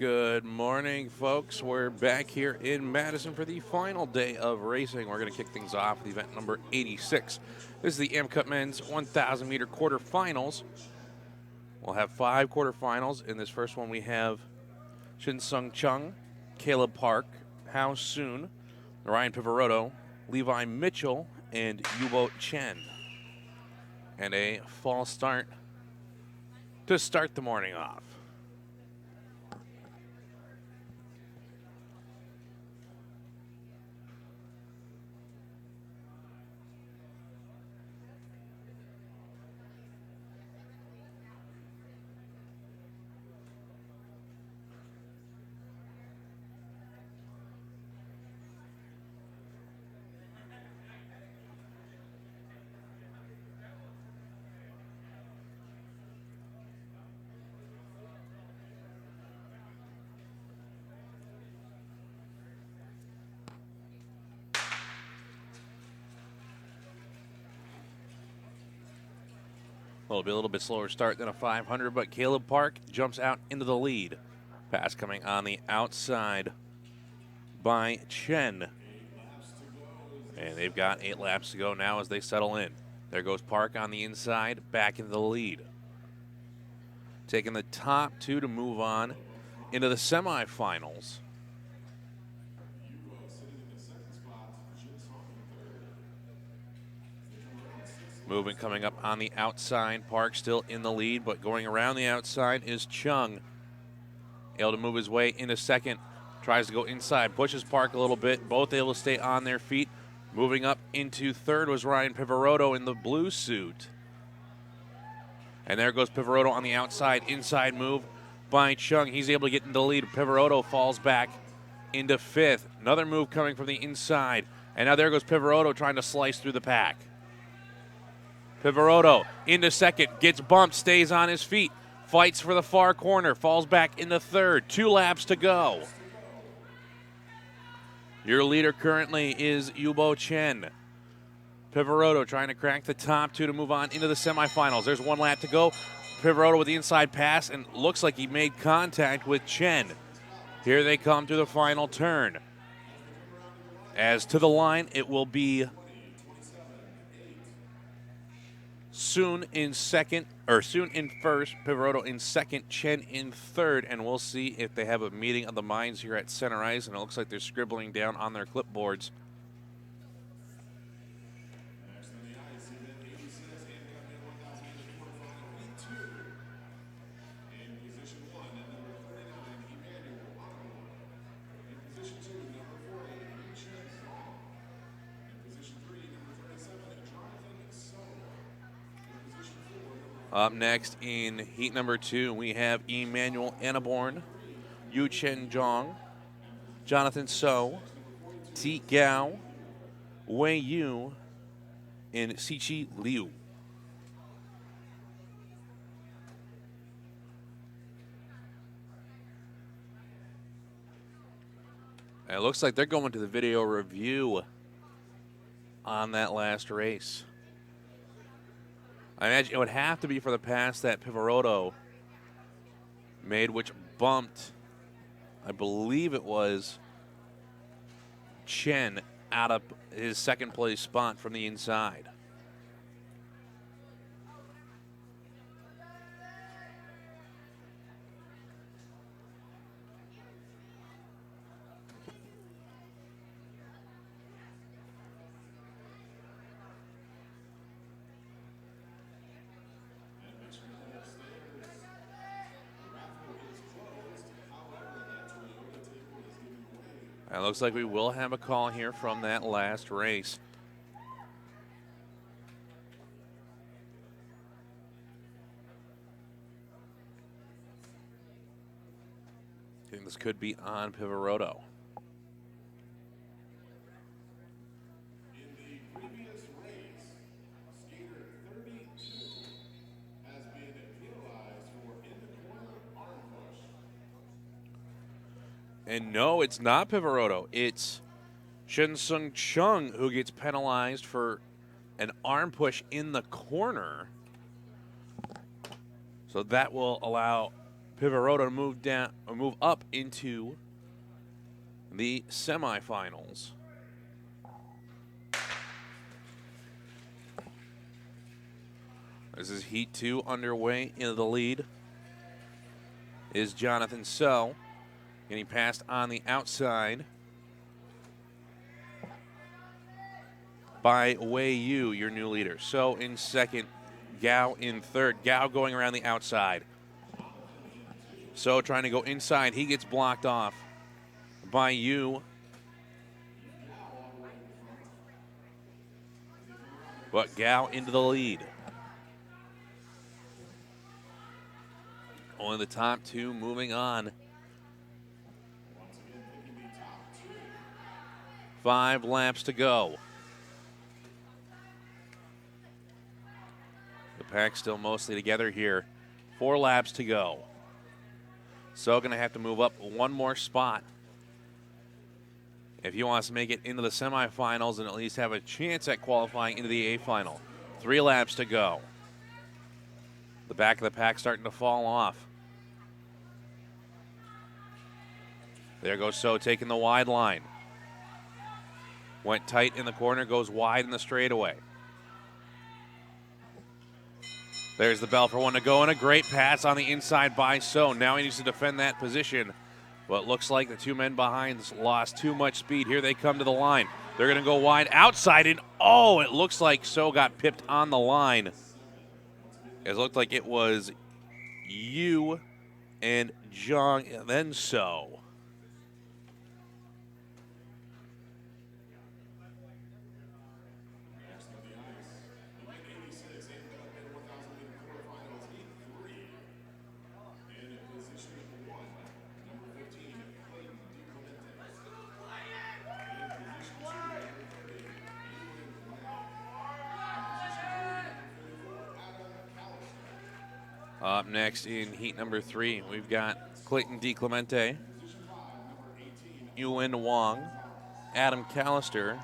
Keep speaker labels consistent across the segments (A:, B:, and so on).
A: Good morning, folks. We're back here in Madison for the final day of racing. We're going to kick things off with event number 86. This is the AmCup Men's 1,000-meter quarterfinals. We'll have 5 quarterfinals. In this first one, we have Shin-Sung Chung, Caleb Park, How Soon, Ryan Pivarotto, Levi Mitchell, and Yubo Chen. And a false start to start the morning off. It'll be a little bit slower start than a 500, but Caleb Park jumps out into the lead. Pass coming on the outside by Chen. And they've got 8 laps to go now as they settle in. There goes Park on the inside, back into the lead. Taking the top 2 to move on into the semifinals. Movement coming up on the outside. Park still in the lead, but going around the outside is Chung. Able to move his way into second. Tries to go inside, pushes Park a little bit. Both able to stay on their feet. Moving up into third was Ryan Pivarotto in the blue suit. And there goes Pivarotto on the outside. Inside move by Chung. He's able to get into the lead. Pivarotto falls back into fifth. Another move coming from the inside. And now there goes Pivarotto trying to slice through the pack. Pivarotto into second, gets bumped, stays on his feet, fights for the far corner, falls back into third. 2 laps to go. Your leader currently is Yubo Chen. Pivarotto trying to crack the top 2 to move on into the semifinals. There's 1 lap to go. Pivarotto with the inside pass, and looks like he made contact with Chen. Here they come to the final turn. As to the line, it will be Soon in second, or Soon in first, Pivarotto in second, Chen in third, and we'll see if they have a meeting of the minds here at center ice, and it looks like they're scribbling down on their clipboards. Up next in heat number 2, we have Emmanuel Annaborn, Yu Chen Zhong, Jonathan So, Ti Gao, Wei Yu, and Siqi Liu. And it looks like they're going to the video review on that last race. I imagine it would have to be for the pass that Pivarotto made, which bumped, I believe it was Chen out of his second place spot from the inside. It looks like we will have a call here from that last race. I think this could be on Pivarotto.
B: In the previous race, skater 32 has been penalized for in the corner arm push.
A: And no, it's not Pivarotto. It's Shin-Sung Chung who gets penalized for an arm push in the corner. So that will allow Pivarotta to move down or move up into the semifinals. This is Heat 2 underway. In the lead is Jonathan So, getting passed on the outside by Wei Yu, your new leader. So in second, Gao in third. Gao going around the outside. So trying to go inside. He gets blocked off by Yu. But Gao into the lead. Only the top two moving on. 5 laps to go. The pack still mostly together here. 4 laps to go. So going to have to move up one more spot if he wants to make it into the semifinals and at least have a chance at qualifying into the A final. 3 laps to go. The back of the pack starting to fall off. There goes So taking the wide line. Went tight in the corner, goes wide in the straightaway. There's the bell for one to go, and a great pass on the inside by So. Now he needs to defend that position. But it looks like the 2 men behind lost too much speed. Here they come to the line. They're going to go wide outside, and oh, it looks like So got pipped on the line. It looked like it was Yu and Zhang, and then So. Up next in heat number 3, we've got Clayton DiClemente, Yuen Wang, Adam Callister,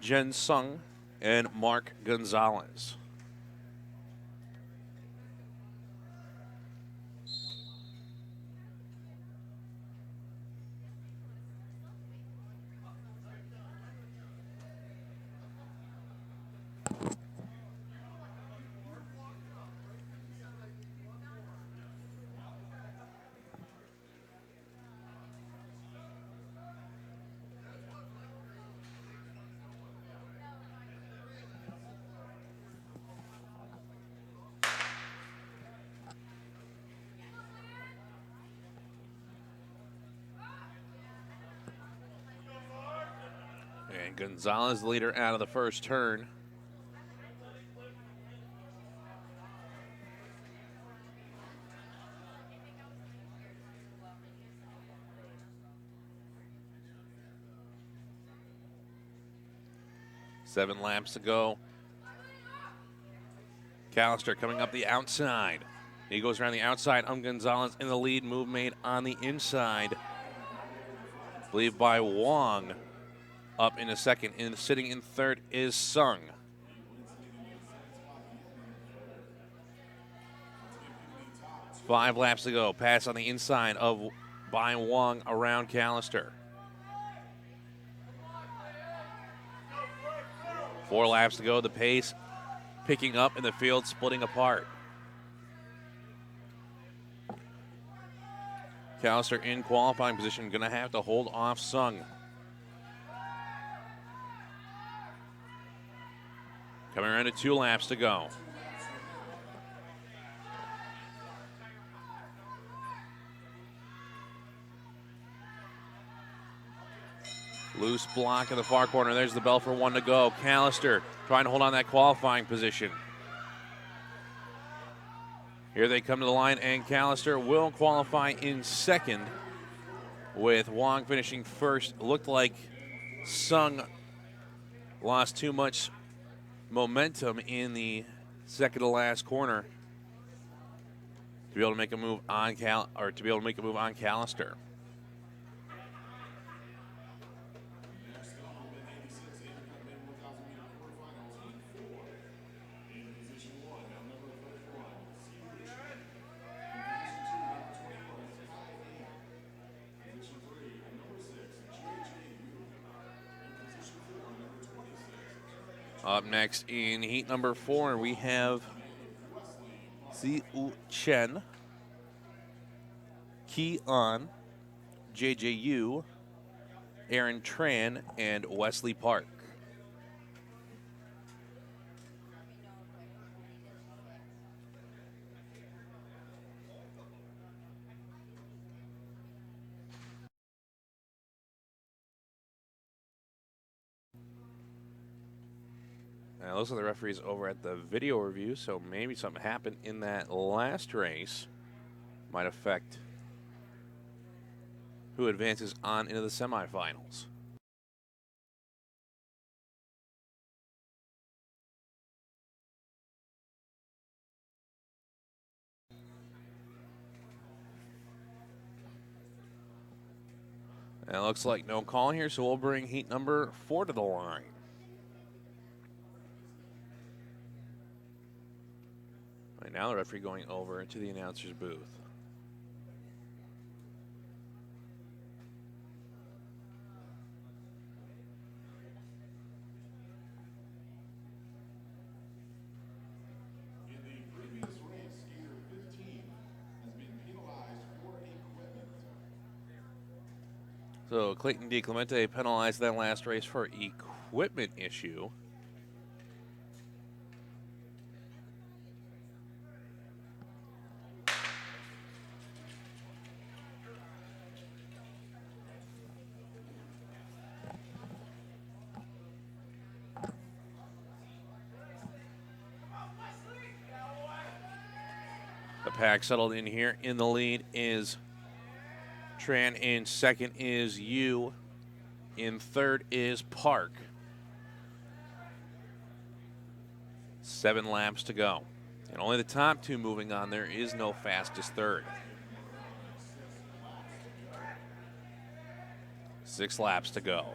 A: Jen Sung, and Mark Gonzalez. And Gonzalez, the leader out of the first turn. Seven laps to go. Callister coming up the outside. He goes around the outside. Gonzalez in the lead. Move made on the inside. I believe by Wong. Up in a second. And sitting in third is Sung. Five laps to go. Pass on the inside of by Wong around Callister. 4 laps to go. The pace picking up in the field, splitting apart. Callister in qualifying position, going to have to hold off Sung. Coming around to 2 laps to go. Loose block in the far corner. There's the bell for one to go. Callister trying to hold on that qualifying position. Here they come to the line, and Callister will qualify in second, with Wong finishing first. Looked like Sung lost too much momentum in the second to last corner to be able to make a move on Callister. Up next in heat number 4, we have Ziu Chen, Ki An, JJU, Aaron Tran, and Wesley Park. Now, it looks like the referee's over at the video review, so maybe something happened in that last race. Might affect who advances on into the semifinals. And it looks like no call here, so we'll bring heat number 4 to the line. Right now, the referee going over to the announcer's booth.
B: In the previous race, skater 15 has been penalized for equipment.
A: So Clayton DiClemente penalized that last race for equipment issue. The pack settled in here. In the lead is Tran. In second is Yu. In third is Park. 7 laps to go. And only the top 2 moving on. There is no fastest third. 6 laps to go.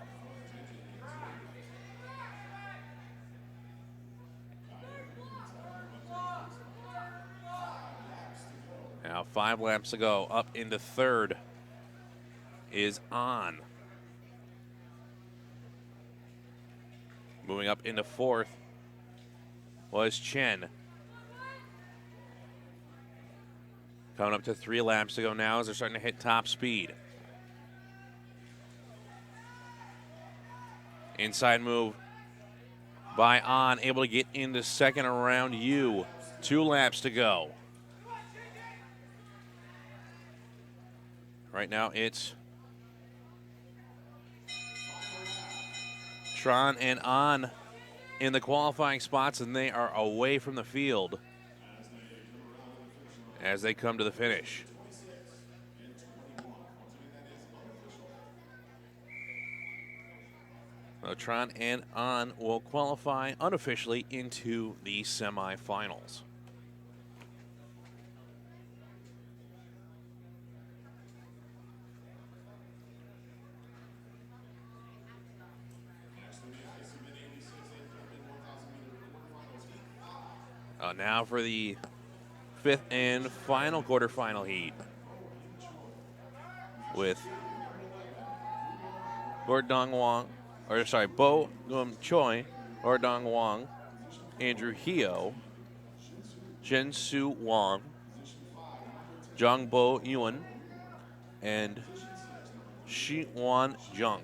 A: Now 5 laps to go. Up into third is On. Moving up into fourth was Chen. Coming up to 3 laps to go now as they're starting to hit top speed. Inside move by On, able to get into second around Yu. 2 laps to go. Right now it's Tron and On in the qualifying spots, and they are away from the field as they come to the finish. So Tron and On will qualify unofficially into the semifinals. Now for the 5th and final quarterfinal heat with Bo Gum Choi, Ordong Wang, Andrew Heo, Jin Su Wang, Jongbo Yuan, and Shi Wan Jung.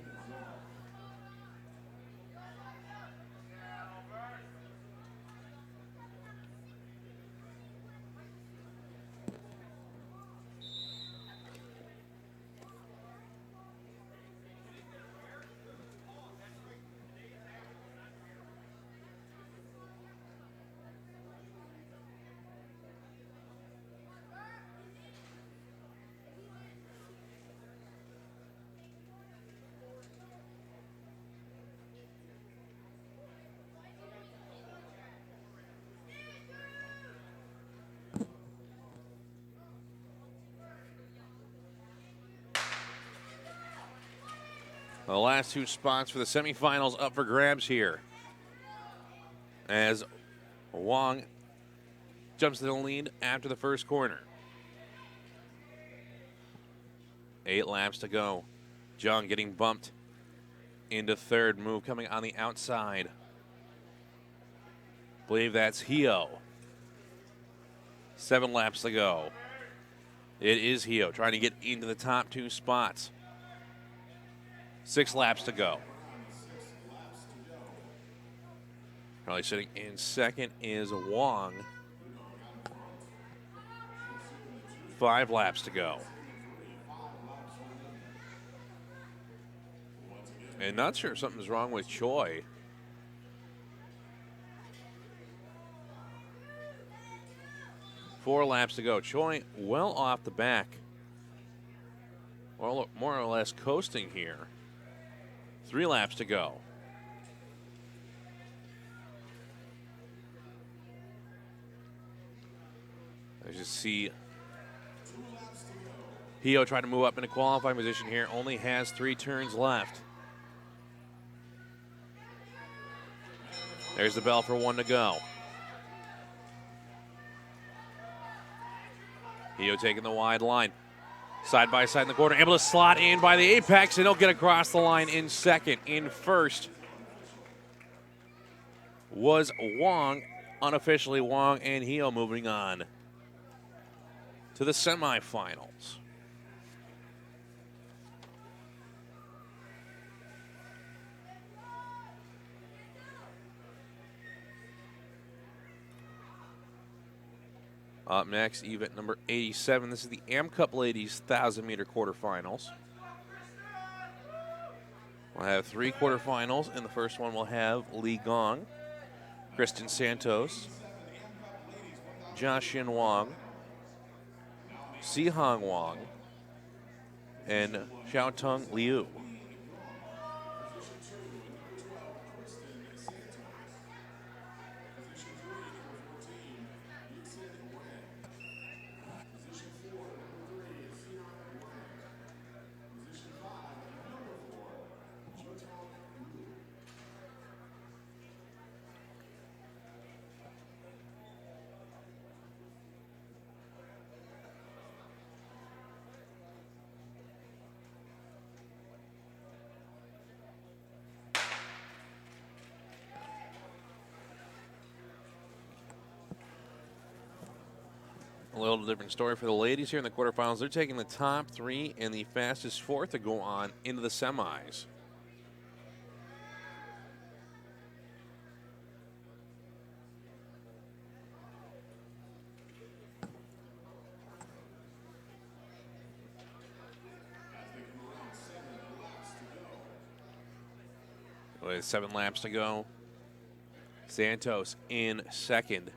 A: The last 2 spots for the semifinals up for grabs here, as Wang jumps to the lead after the first corner. 8 laps to go. Jung getting bumped into third, move coming on the outside. believe that's Hio. 7 laps to go. It is Hio trying to get into the top 2 spots. 6 laps to go. Probably sitting in second is Wong. 5 laps to go. And not sure if something's wrong with Choi. Four laps to go. Choi well off the back. Well, more or less coasting here. 3 laps to go. As you see, Hio tried to move up into qualifying position here. Only has 3 turns left. There's the bell for 1 to go. Hio taking the wide line. Side by side in the corner. Able to slot in by the apex, and he'll get across the line in second. In first was Wong. Unofficially, Wong and Hio moving on to the semifinals. Up next, event number 87. This is the Am Cup Ladies 1,000-meter quarterfinals. We'll have 3 quarterfinals. In the first one, we'll have Li Gong, Kristen Santos, Jiaxin Wang, Sihong Wang, and Xiaotung Liu. A little different story for the ladies here in the quarterfinals. They're taking the top 3 and the fastest 4 to go on into the semis. With 7 laps to go, Santos in second.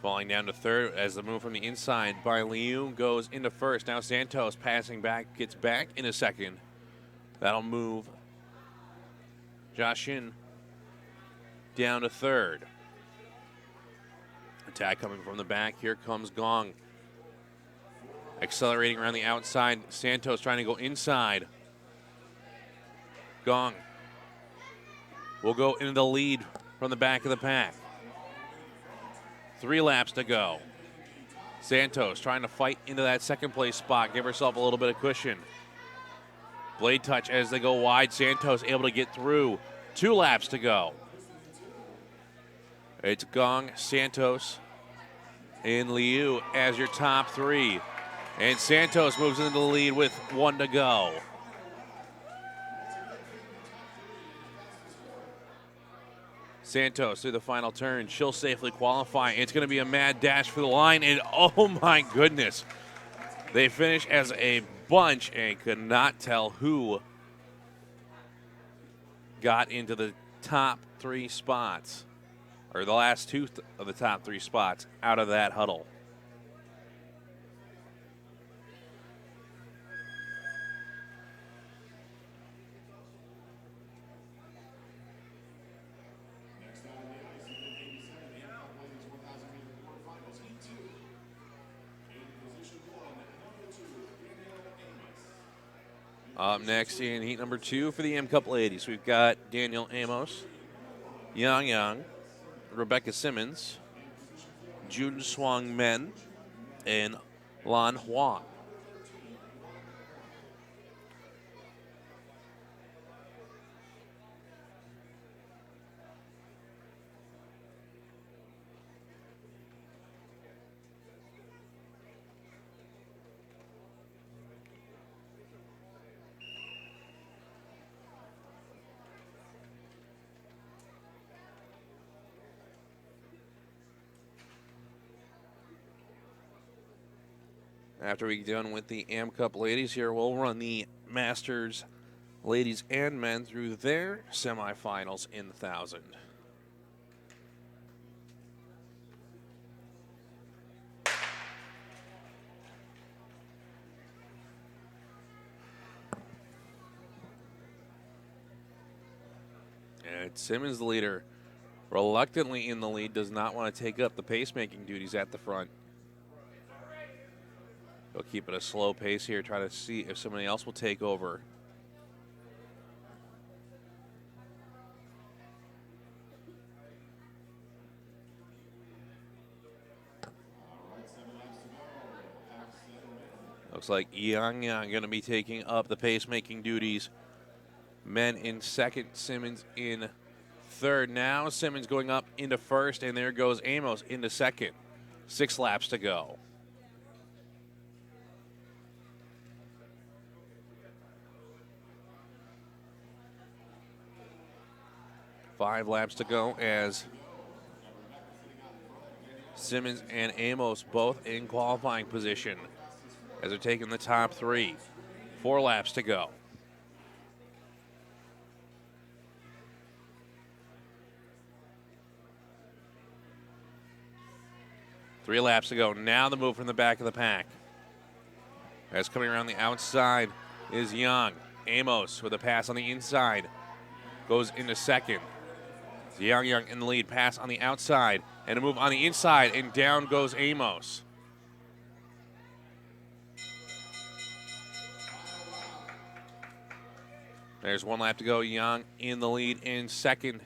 A: Falling down to third as the move from the inside by Liu goes into first. Now Santos passing back, gets back into second. That'll move Jiaxin down to third. Attack coming from the back. Here comes Gong. Accelerating around the outside. Santos trying to go inside. Gong will go into the lead from the back of the pack. 3 laps to go. Santos trying to fight into that second place spot, give herself a little bit of cushion. Blade touch as they go wide. Santos able to get through. 2 laps to go. It's Gong, Santos, and Liu as your top 3. And Santos moves into the lead with 1 to go. Santos through the final turn. She'll safely qualify. It's going to be a mad dash for the line. And oh my goodness. They finish as a bunch and could not tell who got into the top 3 spots, or the last 2 of the top 3 spots out of that huddle. Up next in heat number 2 for the M Cup ladies, we've got Danielle Amos, Yang Yang, Rebecca Simmons, Jun Swang Men, and Lan Hua. After we get done with the Am Cup ladies here, we'll run the Masters ladies and men through their semifinals in the 1,000. And Simmons, the leader, reluctantly in the lead, does not want to take up the pacemaking duties at the front. He'll keep it a slow pace here, try to see if somebody else will take over. Looks like Yang going to be taking up the pacemaking duties. Men in second, Simmons in third. Now Simmons going up into first, and there goes Amos into second. 6 laps to go. Five laps to go as Simmons and Amos both in qualifying position as they're taking the top 3. 4 laps to go. Three laps to go. Now the move from the back of the pack. As coming around the outside is Young. Amos with a pass on the inside goes into second. Young in the lead. Pass on the outside and a move on the inside, and down goes Amos. There's 1 lap to go. Young in the lead. In second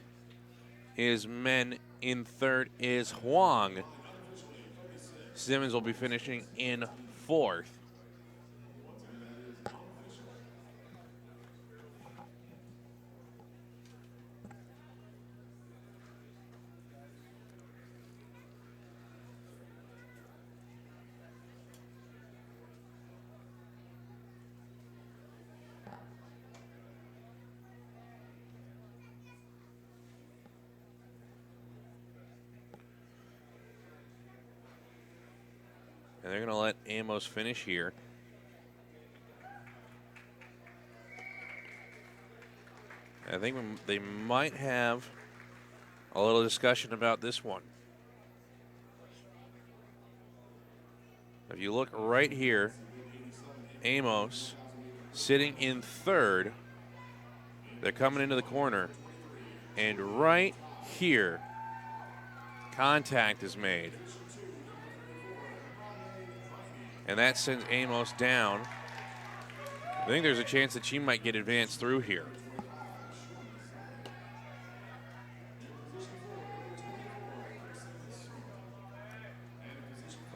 A: is Men. In third is Huang. Simmons will be finishing in fourth. And they're going to let Amos finish here. I think they might have a little discussion about this one. If you look right here, Amos sitting in third. They're coming into the corner. And right here, contact is made. And that sends Amos down. I think there's a chance that she might get advanced through here.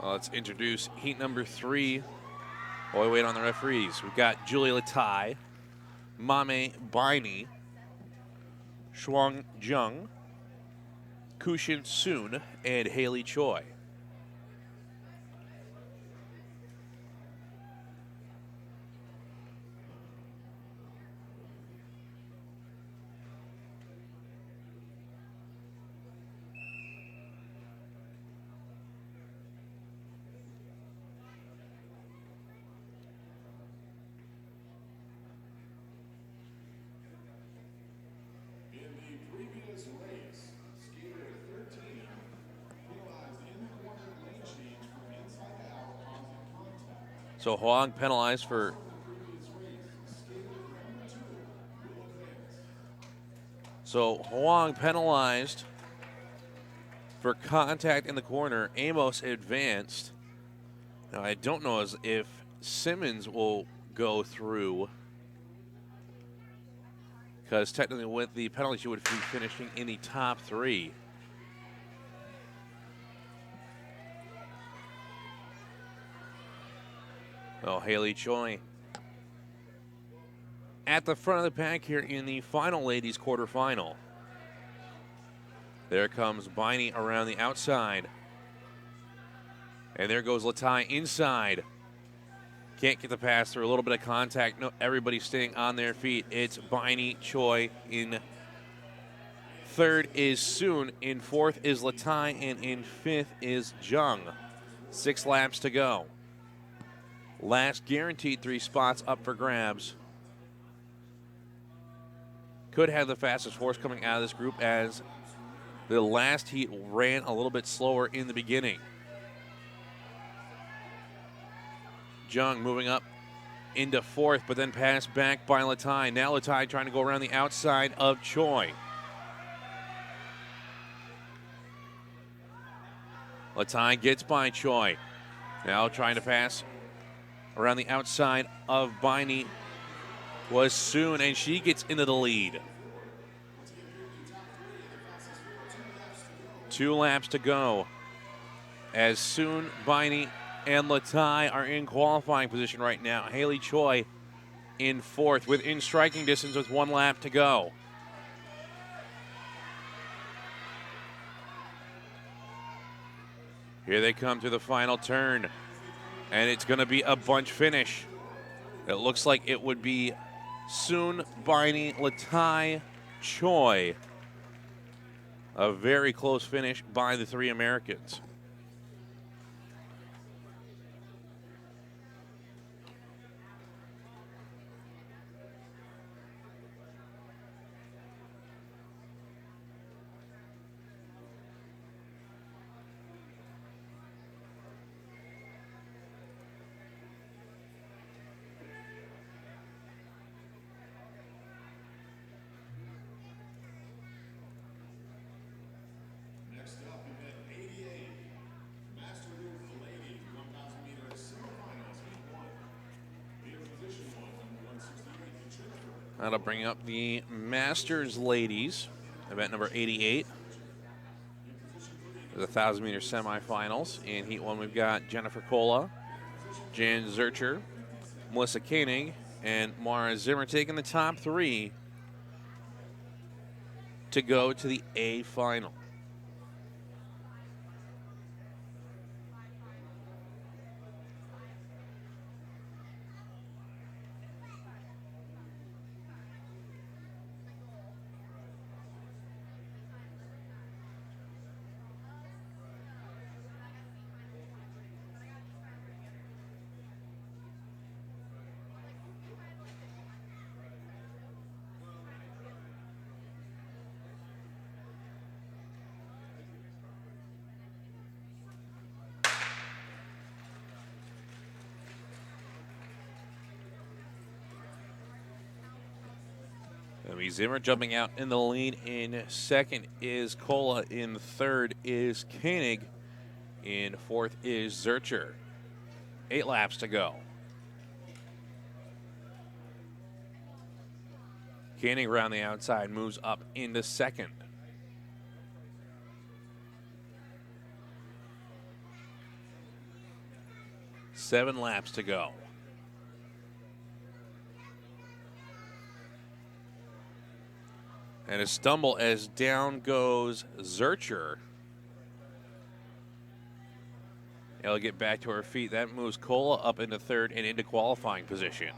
A: Well, let's introduce heat number 3 while we wait on the referees. We've got Julia Latai, Mame Baini, Shuang Jung, Kushin Soon, and Haley Choi. So Huang penalized for contact in the corner. Amos advanced. Now I don't know if Simmons will go through, because technically with the penalty she would be finishing in the top 3. Oh, Haley Choi at the front of the pack here in the final ladies quarterfinal. There comes Baini around the outside. And there goes Latai inside. Can't get the pass through. A little bit of contact. No, everybody staying on their feet. It's Baini, Choi in third is Soon. In fourth is Latai. And in fifth is Jung. 6 laps to go. Last guaranteed 3 spots up for grabs. Could have the fastest horse coming out of this group, as the last heat ran a little bit slower in the beginning. Jung moving up into 4th, but then passed back by Latai. Now Latai trying to go around the outside of Choi. Latai gets by Choi. Now trying to pass around the outside of Biney was Soon, and she gets into the lead. 2 laps to go, as Soon, Biney, and Latai are in qualifying position right now. Haley Choi in 4th, within striking distance with 1 lap to go. Here they come to the final turn, and it's going to be a bunch finish. It looks like it would be Soon, Biney, Latai, Choi. A very close finish by the 3 Americans.
B: Next up, event 88, Master Group Ladies 1,000 meter semifinals, heat 1. In position 1, number 168, Jennifer.
A: That'll bring up the Masters Ladies, event number 88. The 1,000 meter semifinals. In Heat 1, we've got Jennifer Cola, Jan Zurcher, Melissa Koenig, and Mara Zimmer taking the top 3 to go to the A final. Zimmer jumping out in the lead. In 2nd is Cola. In 3rd is Koenig. In 4th is Zurcher. 8 laps to go. Koenig around the outside moves up into 2nd. Seven laps to go. And a stumble as down goes Zurcher. Able to get back to her feet. That moves Cola up into 3rd and into qualifying position.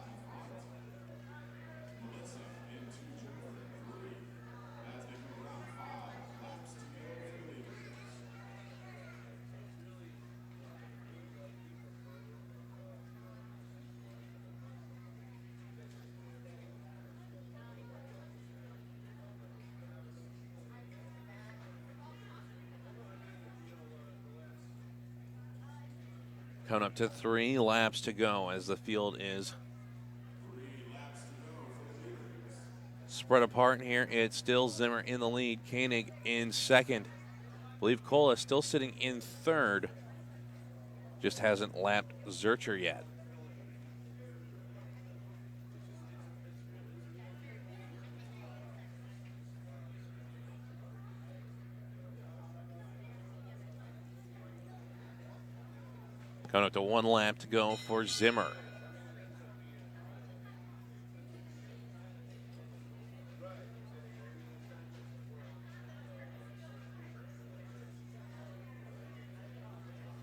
A: Coming up to 3 laps to go as the field is spread apart here. It's still Zimmer in the lead, Koenig in 2nd. I believe Cola is still sitting in 3rd. Just hasn't lapped Zurcher yet. Coming up to 1 lap to go for Zimmer.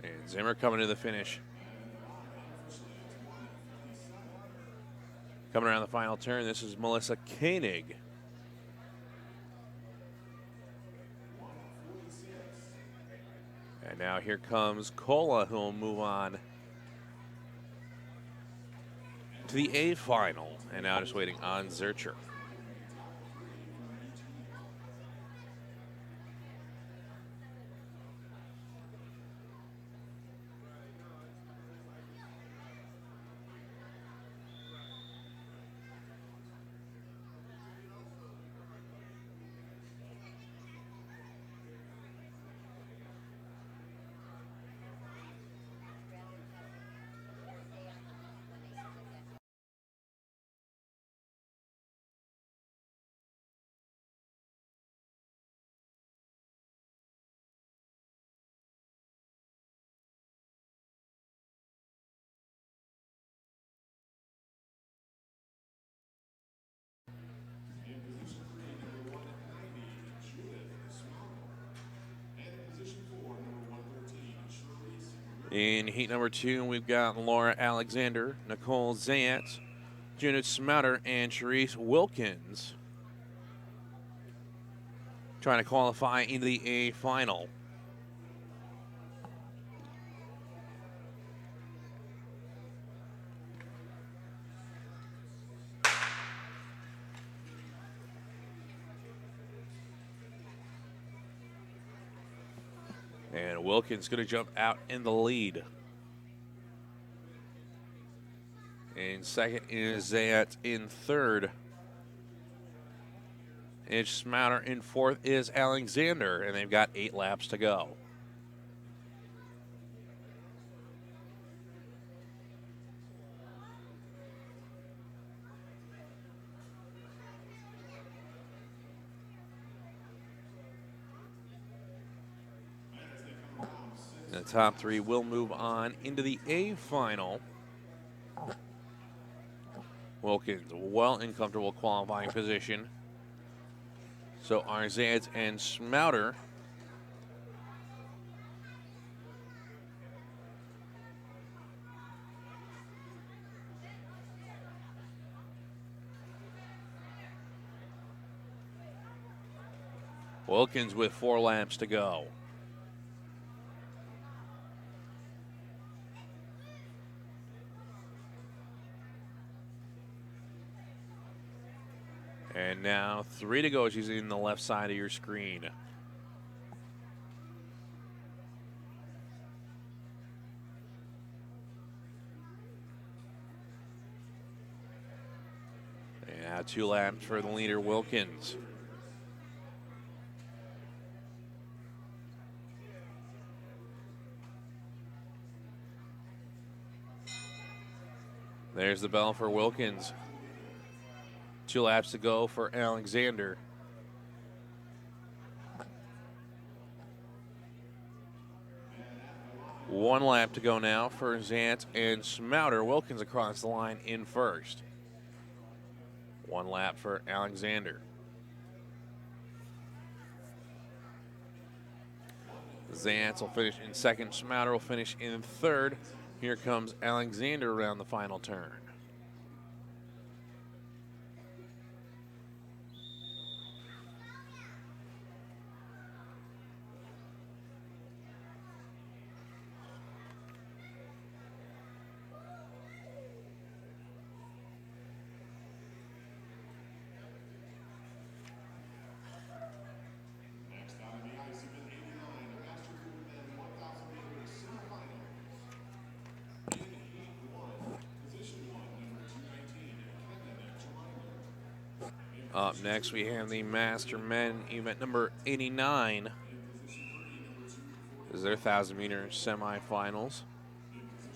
A: And Zimmer coming to the finish. Coming around the final turn, this is Melissa Koenig. And now here comes Cola, who will move on to the A final, and now just waiting on Zurcher.
B: In position 3, number 190, Judith Smallmore. And in position 4, number 113, Charisse.
A: In heat number 2, we've got Laura Alexander, Nicole Zayat, Judith Smouter, and Charisse Wilkins trying to qualify into the A final. And Wilkins going to jump out in the lead. In second is Zayat. In third is Smouter. In fourth is Alexander, and they've got 8 laps to go. The top 3 will move on into the A final. Wilkins well in comfortable qualifying position. So are Zayat and Smouter. Wilkins with 4 laps to go. And now 3 to go. She's in the left side of your screen. And now 2 laps for the leader, Wilkins. There's the bell for Wilkins. 2 laps to go for Alexander. One lap to go now for Zant and Smouter. Wilkins across the line in first. 1 lap for Alexander. Zant will finish in second. Smouter will finish in third. Here comes Alexander around the final turn.
B: Next on the ice, event 89, a master group and 1,000 meters semifinals. In heat 1, position 1, number 219, Kevin Jeminder.
A: Up next, we have the Master Men event number 89. This is their 1,000 meter semifinals.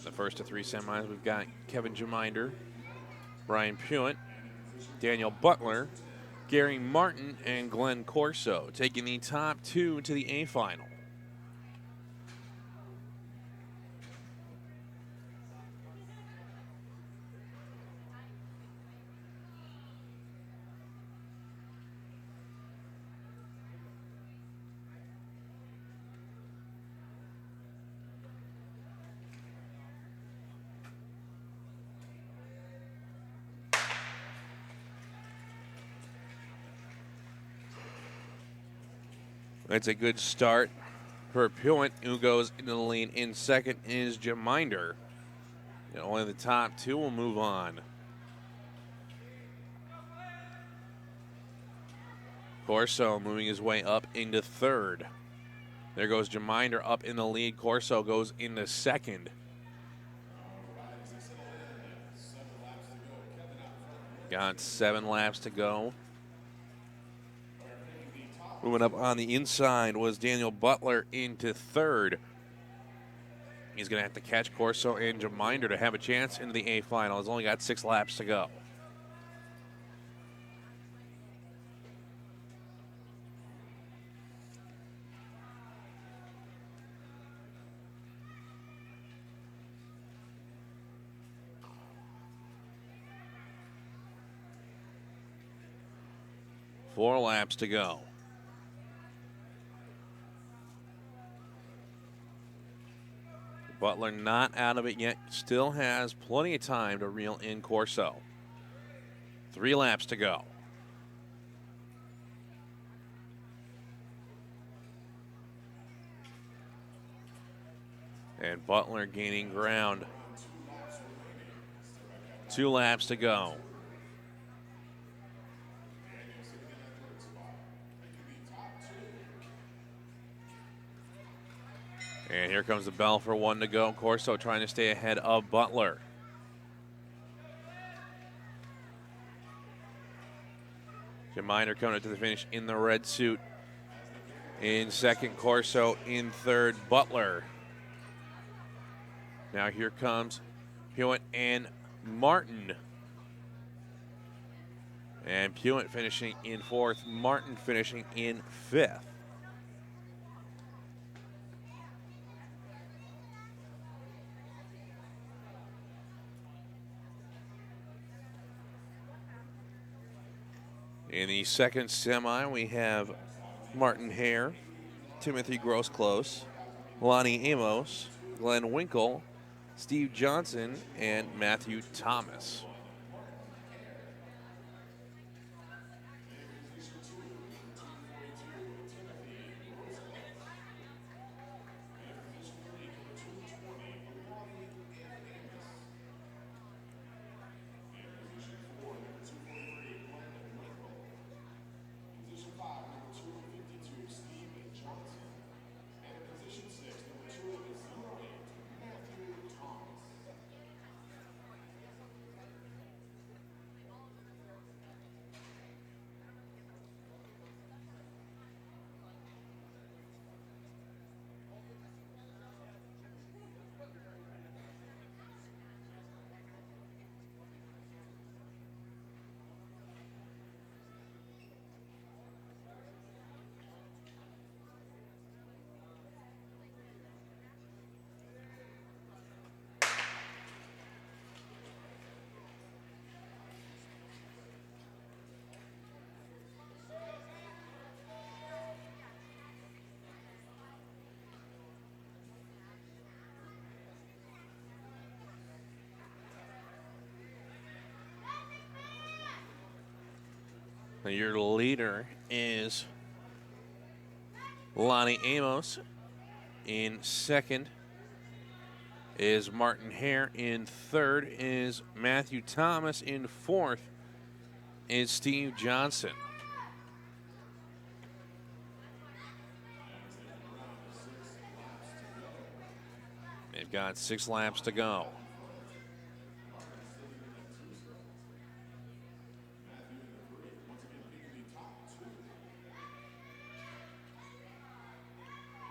A: The first of 3 semis, we've got Kevin Jeminder, Brian Puett, Daniel Butler, Gary Martin, and Glenn Corso, taking the top 2 to the A final. That's a good start for Puett, who goes into the lead. In second is Jeminder. And only the top 2 will move on. Corso moving his way up into third. There goes Jaminder up in the lead. Corso goes into second. Got 7 laps to go. Moving up on the inside was Daniel Butler into third. He's going to have to catch Corso and Jaminder to have a chance into the A final. He's only got 6 laps to go. Four laps to go. Butler not out of it yet. Still has plenty of time to reel in Corso. 3 laps to go. And Butler gaining ground. 2 laps to go. And here comes the bell for 1 to go. Corso trying to stay ahead of Butler. Jaminder coming up to the finish in the red suit. In second, Corso in third, Butler. Now here comes Hewitt and Martin. And Hewitt finishing in fourth, Martin finishing in fifth. In the second semi, we have Martin Hare, Timothy Gross-Close, Lonnie Amos, Glenn Winkle, Steve Johnson, and Matthew Thomas. Now your leader is Lonnie Amos. In second is Martin Hare. In third is Matthew Thomas. In fourth is Steve Johnson. They've got 6 laps to go.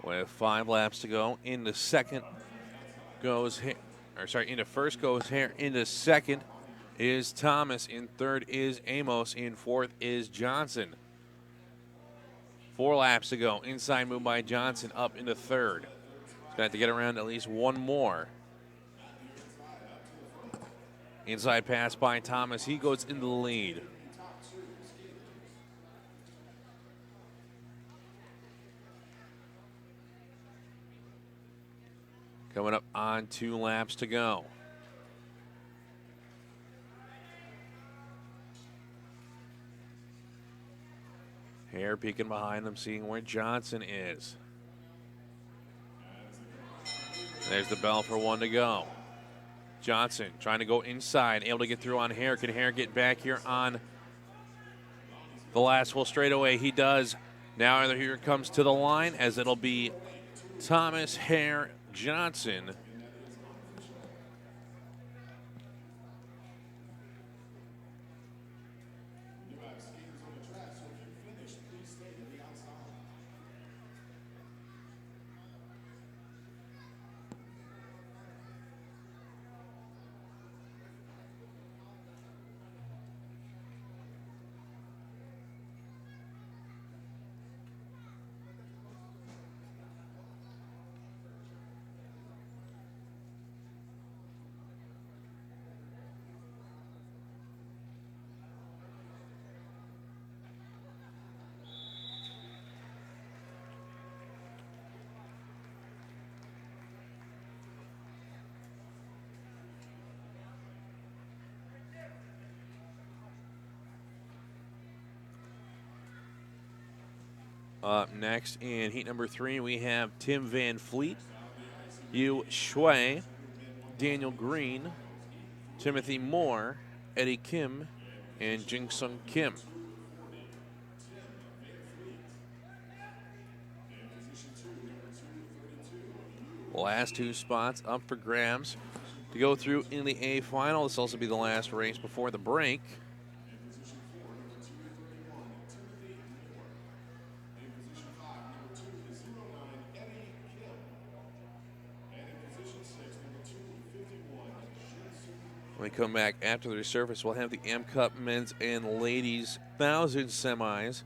A: With 5 laps to go, into second goes, into first goes Hare. Into second is Thomas. In third is Amos. In fourth is Johnson. 4 laps to go. Inside move by Johnson up into third. He's got to get around at least one more. Inside pass by Thomas. He goes into the lead. Coming up on 2 laps to go. Hare peeking behind them, seeing where Johnson is. There's the bell for 1 to go. Johnson trying to go inside, able to get through on Hare. Can Hare get back here on the last full straightaway. He does. Now here comes to the line as it'll be Thomas Hare Johnson.
B: We do have skaters on the track, so if you finish, please stay to the outside.
A: Up next in heat number 3, we have Tim Van Fleet, Yu Shui, Daniel Green, Timothy Moore, Eddie Kim, and Jing Sung Kim. Last 2 spots up for grabs to go through in the A final. This will also be the last race before the break. When we come back after the resurface, we'll have the AM Cup men's and ladies 1,000 semis,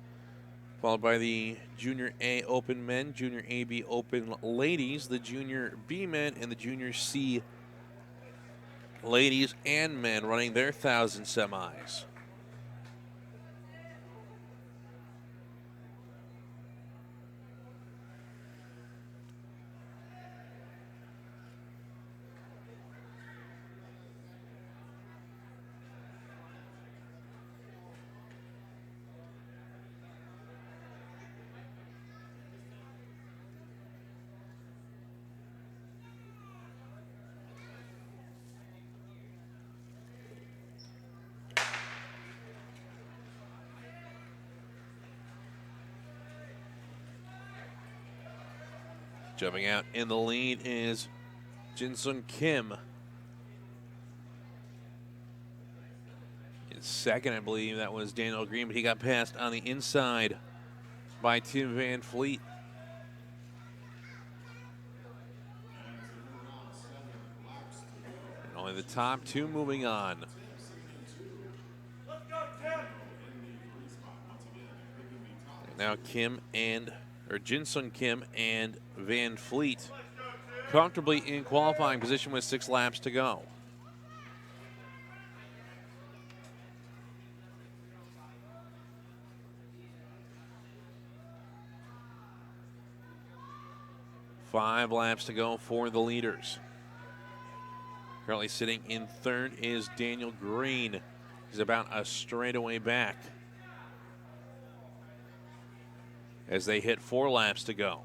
A: followed by the Junior A Open men, Junior AB Open ladies, the Junior B men, and the Junior C ladies and men running their 1,000 semis. Jumping out in the lead is Jinsung Kim. In second, I believe that was Daniel Green, but he got passed on the inside by Tim Van Fleet. And only the top 2 moving on. And now Jinsung Kim and Van Fleet comfortably in qualifying position with 6 laps to go. Five laps to go for the leaders. Currently sitting in third is Daniel Green. He's about a straightaway back as they hit 4 laps to go.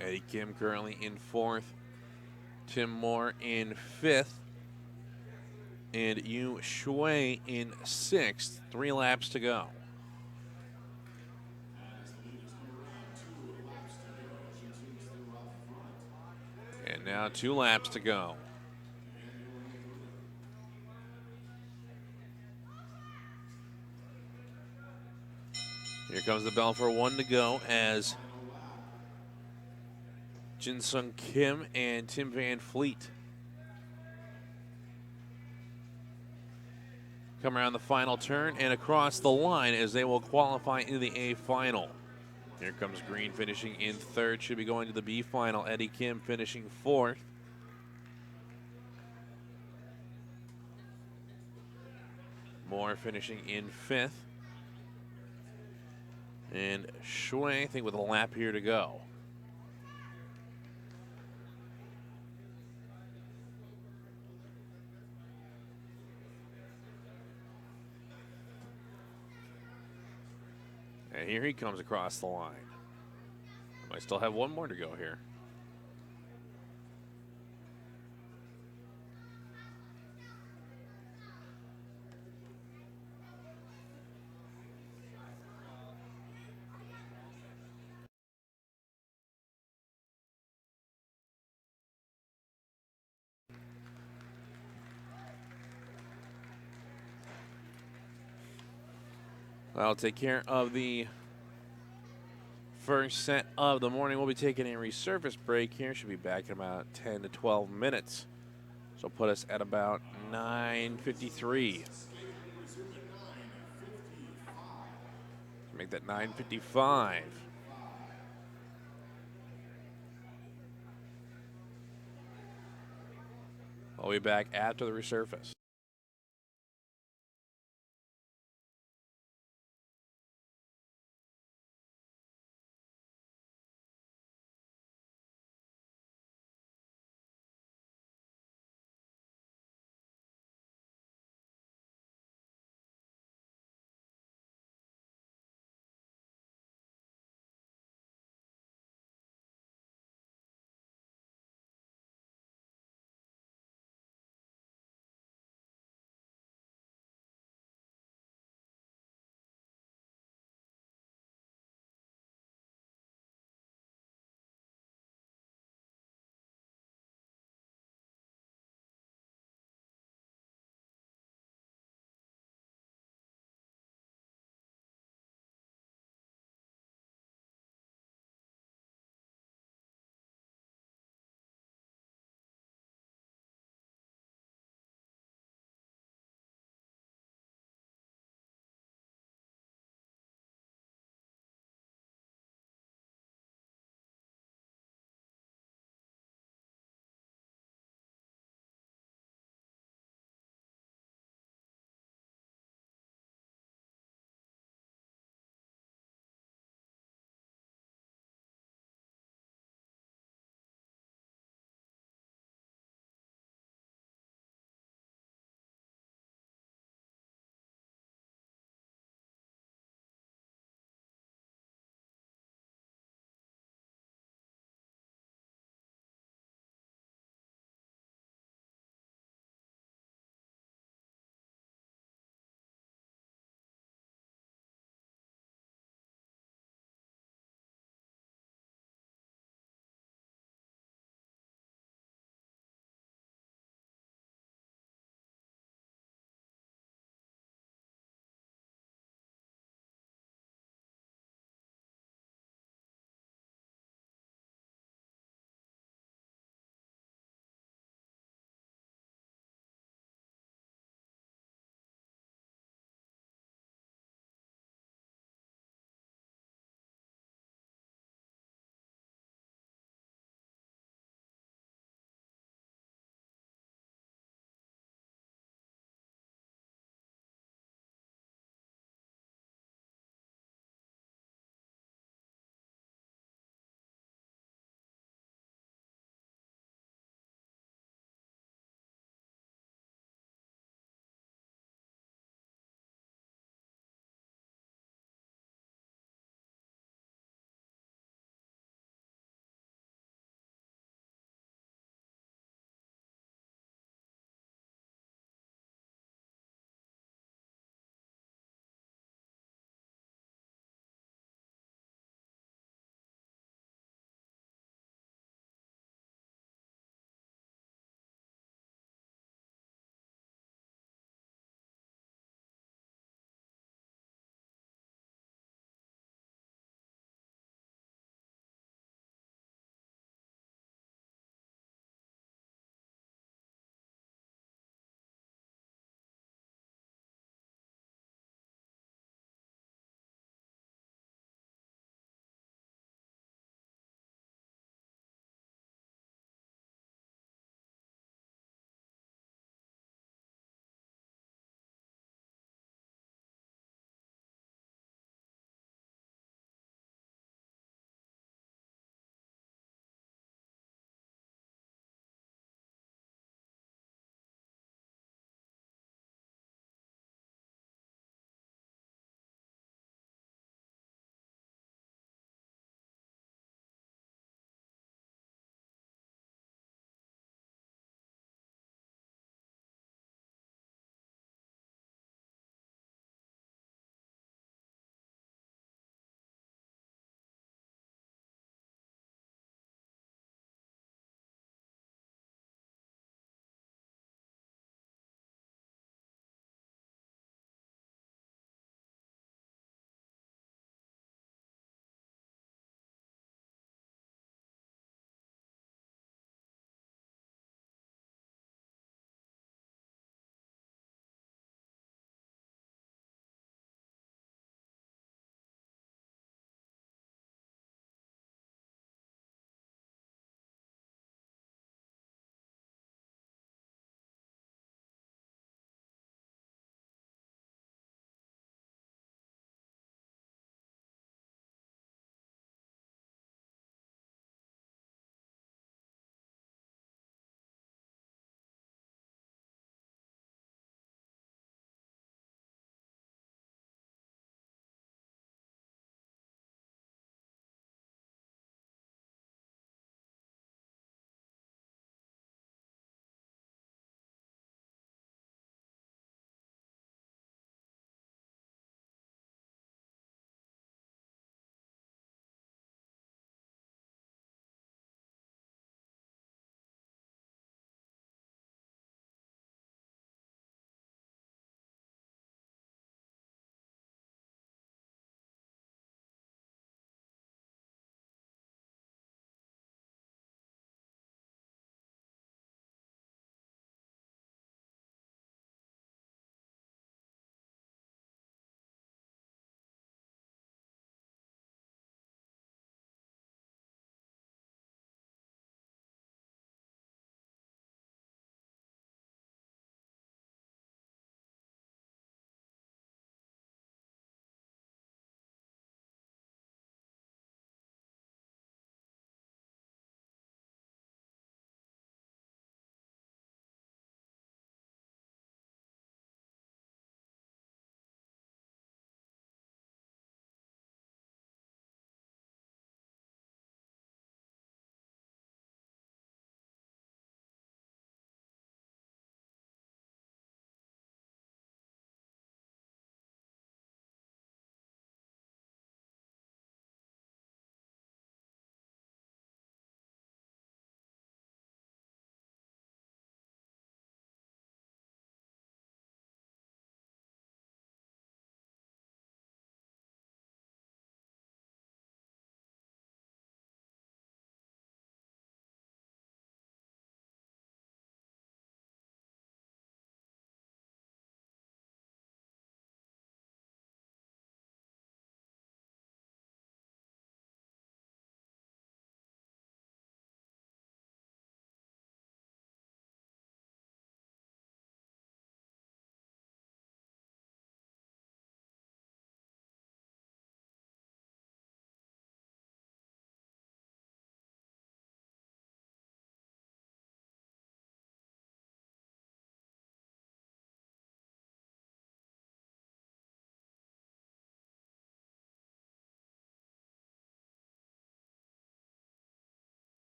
A: Eddie Kim currently in 4th. Tim Moore in 5th. And Yu Shui in 6th. 3 laps to go. And now 2 laps to go. Here comes the bell for 1 to go as Jinsung Kim and Tim Van Fleet come around the final turn and across the line as they will qualify into the A final. Here comes Green finishing in 3rd, should be going to the B final. Eddie Kim finishing 4th. Moore finishing in 5th. And Shui, I think, with a lap here to go. And here he comes across the line. I still have 1 more to go here. That'll take care of the first set of the morning. We'll be taking a resurface break here. Should be back in about 10 to 12 minutes. So put us at about 9:53. Make that 9:55. I'll be back after the resurface.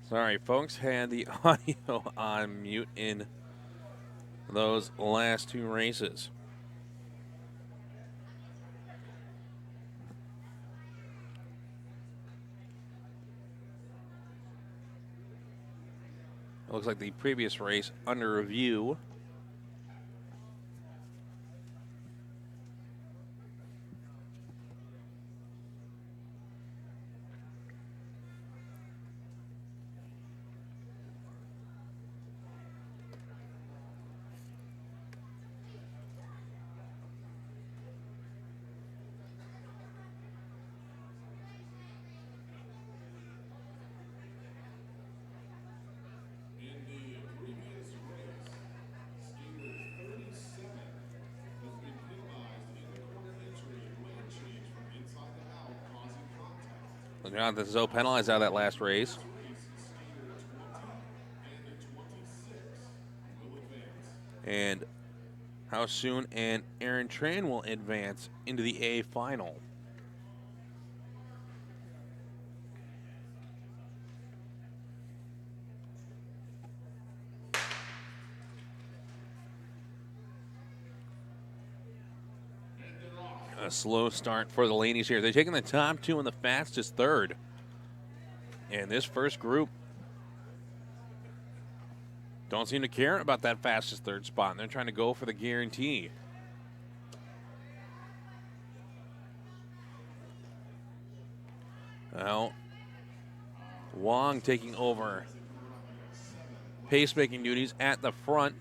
A: Sorry, folks, had the audio on mute in those last two races. It looks like the previous race under review.
B: In the previous race, skater 37 has been penalized in the corner entry lane change from inside to out, causing contact.
A: Jonathan Zoe penalized out of that last race.
B: This race, skater 20 and 26 will advance.
A: And how soon and Aaron Tran will advance into the A final. A slow start for the ladies here. They're taking the top two and the fastest third. And this first group don't seem to care about that fastest third spot, and they're trying to go for the guarantee. Now, Wong taking over pacemaking duties at the front.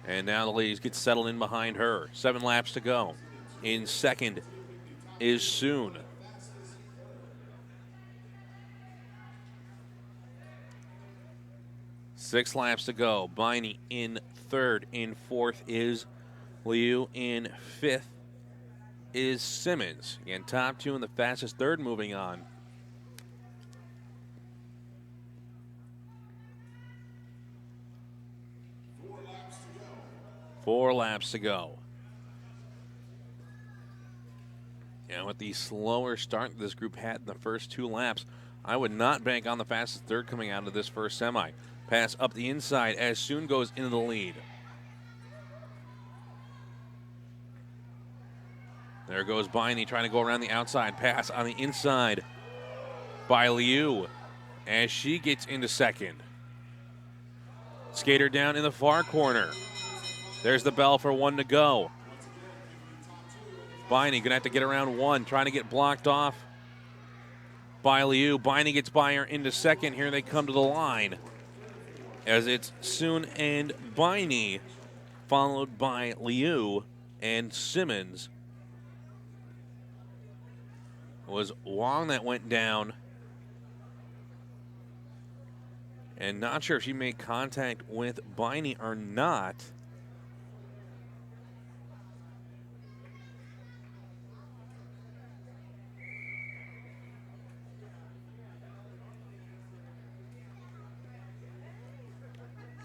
A: And now the ladies get settled in behind her. 7 laps to go. In second is Soon. Six laps to go. Biney in third. In fourth is Liu. In fifth is Simmons. Again, top two and the fastest third moving on. Four laps to go. And with the slower start this group had in the first 2 laps, I would not bank on the fastest third coming out of this first semi. Pass up the inside as Soon goes into the lead. There goes Biney trying to go around the outside. Pass on the inside by Liu as she gets into second. Skater down in the far corner. There's the bell for 1 to go. Biney gonna have to get around 1, trying to get blocked off by Liu. Biney gets by her into second. Here they come to the line as it's Soon and Biney, followed by Liu and Simmons. It was Wong that went down. And not sure if she made contact with Biney or not.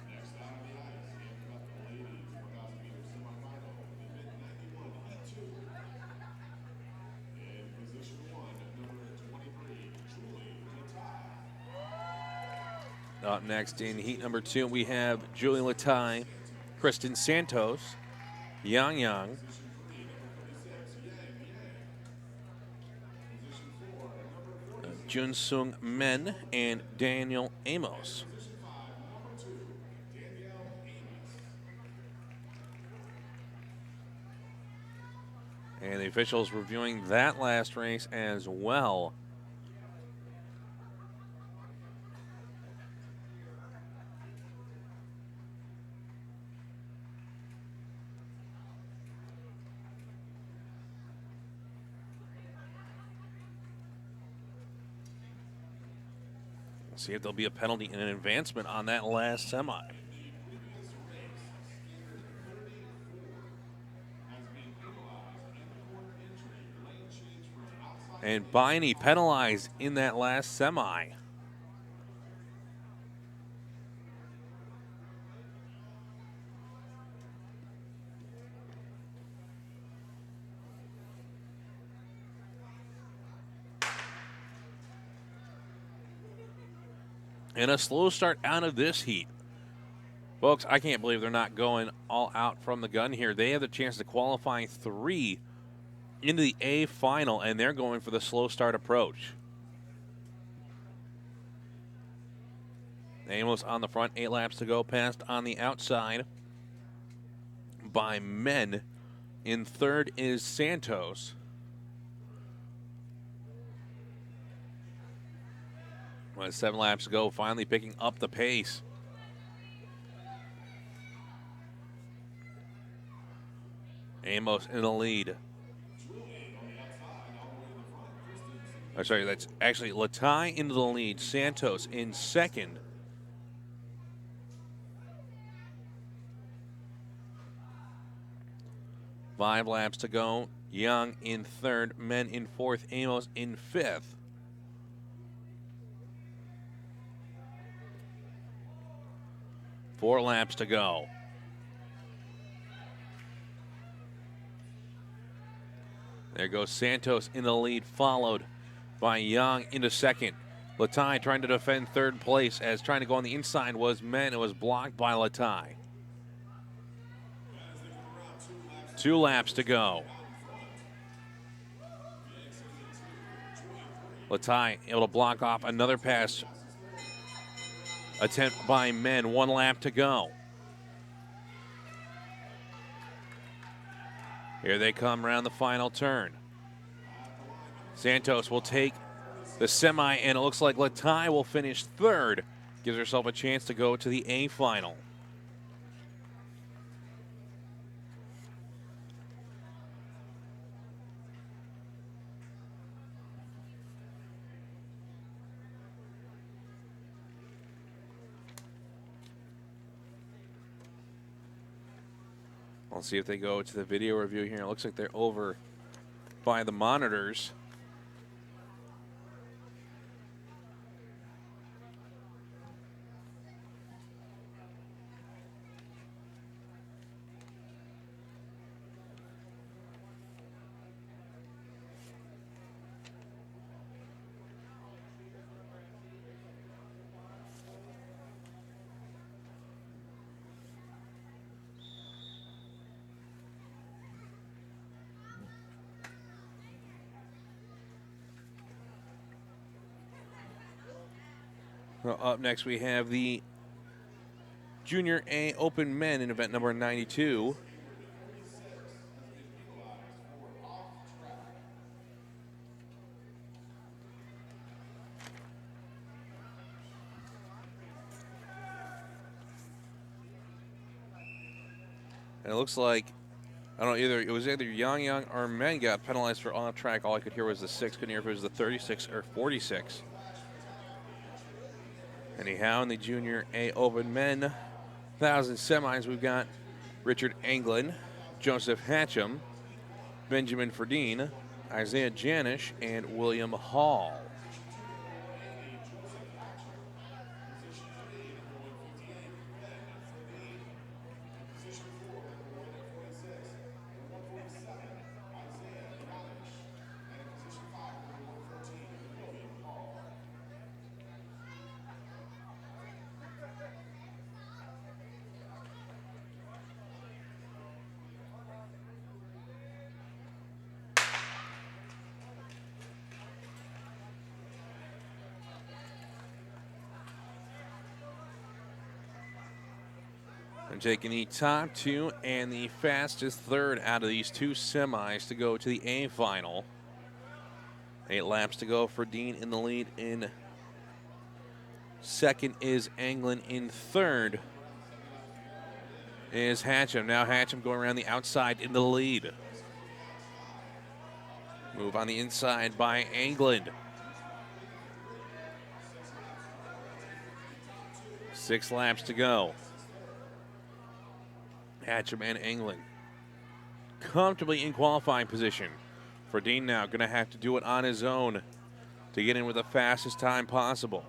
B: Next out on the ice, in cut the ladies 1,000 meter semifinal, event 91, heat 2. In position 1, number 23, Julie Latai.
A: Up next in heat number 2, we have Julie Latai, Kristen Santos, Yang Yang,
B: Position 3, number 36, Yang Yang. Position 4, number 46.
A: Jun Sung Men, and Daniel Amos.
B: Position 5, number 2, Danielle Amos.
A: And the officials reviewing that last race as well. See if there'll be a penalty and an advancement on that last semi.
B: Has been penalized in the corner entry, lane change from outside.
A: And Biney penalized in that last semi. And a slow start out of this heat. Folks, I can't believe they're not going all out from the gun here. They have the chance to qualify 3 into the A final, and they're going for the slow start approach. Amos on the front, 8 laps to go, passed on the outside by Men. In third is Santos. With 7 laps to go, finally picking up the pace. Amos in the lead. I'm sorry, that's actually Latai into the lead. Santos in second. Five laps to go. Young in third. Men in fourth. Amos in fifth. Four laps to go. There goes Santos in the lead, followed by Young into second. Latai trying to defend third place, as trying to go on the inside was Men. It was blocked by Latai. 2 laps to go. Latai able to block off another pass attempt by Men. 1 lap to go. Here they come around the final turn. Santos will take the semi, and it looks like Latai will finish third. Gives herself a chance to go to the A final. We'll see if they go to the video review here. It looks like they're over by the monitors. Well, up next, we have the Junior A Open Men in event number 92. And it looks like, I don't know, it was either Young or Men got penalized for off track. All I could hear was the 6. Couldn't hear if it was the 36 or 46. Anyhow, in the Junior A Open Men 1,000 semis, we've got Richard Anglin, Joseph Hatcham, Benjamin Ferdine, Isaiah Janish, and William Hall. I'm taking the top 2 and the fastest third out of these 2 semis to go to the A final. 8 laps to go for Dean in the lead. In second is Anglin. In third is Hatcham. Now Hatcham going around the outside in the lead. Move on the inside by Anglin. 6 laps to go. Hatcham and Anglin comfortably in qualifying position. For Dean now going to have to do it on his own to get in with the fastest time possible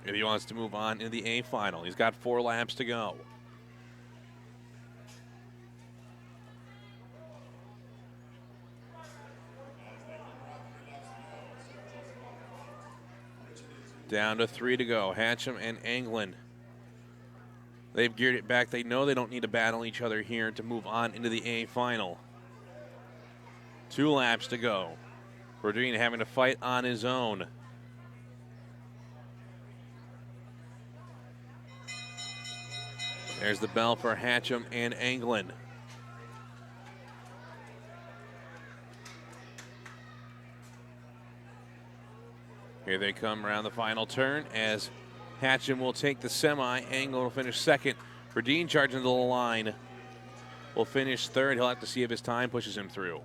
A: if he wants to move on in the A final. He's got 4 laps to go. Down to 3 to go. Hatcham and Anglin. They've geared it back. They know they don't need to battle each other here to move on into the A final. 2 laps to go. Verdeen having to fight on his own. There's the bell for Hatcham and Anglin. Here they come around the final turn as Hatcham will take the semi. Anglin will finish second. Verdeen charging to the line will finish third. He'll have to see if his time pushes him through.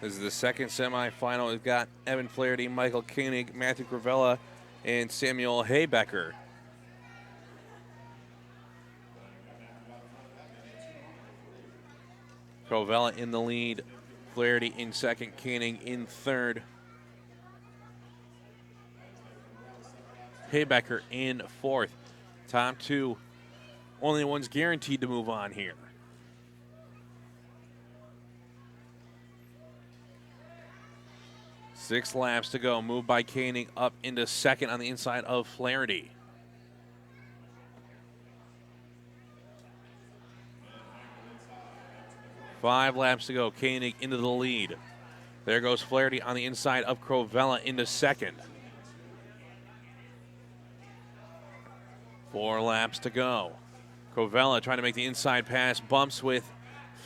A: This is the second semifinal. We've got Evan Flaherty, Michael Koenig, Matthew Cravella, and Samuel Haybecker. Cravella in the lead, Flaherty in second, Koenig in third. Haybecker in fourth. Top 2, only one's guaranteed to move on here. Six laps to go. Moved by Koenig up into second on the inside of Flaherty. Five laps to go. Koenig into the lead. There goes Flaherty on the inside of Cravella into second. 4 laps to go. Cravella trying to make the inside pass. Bumps with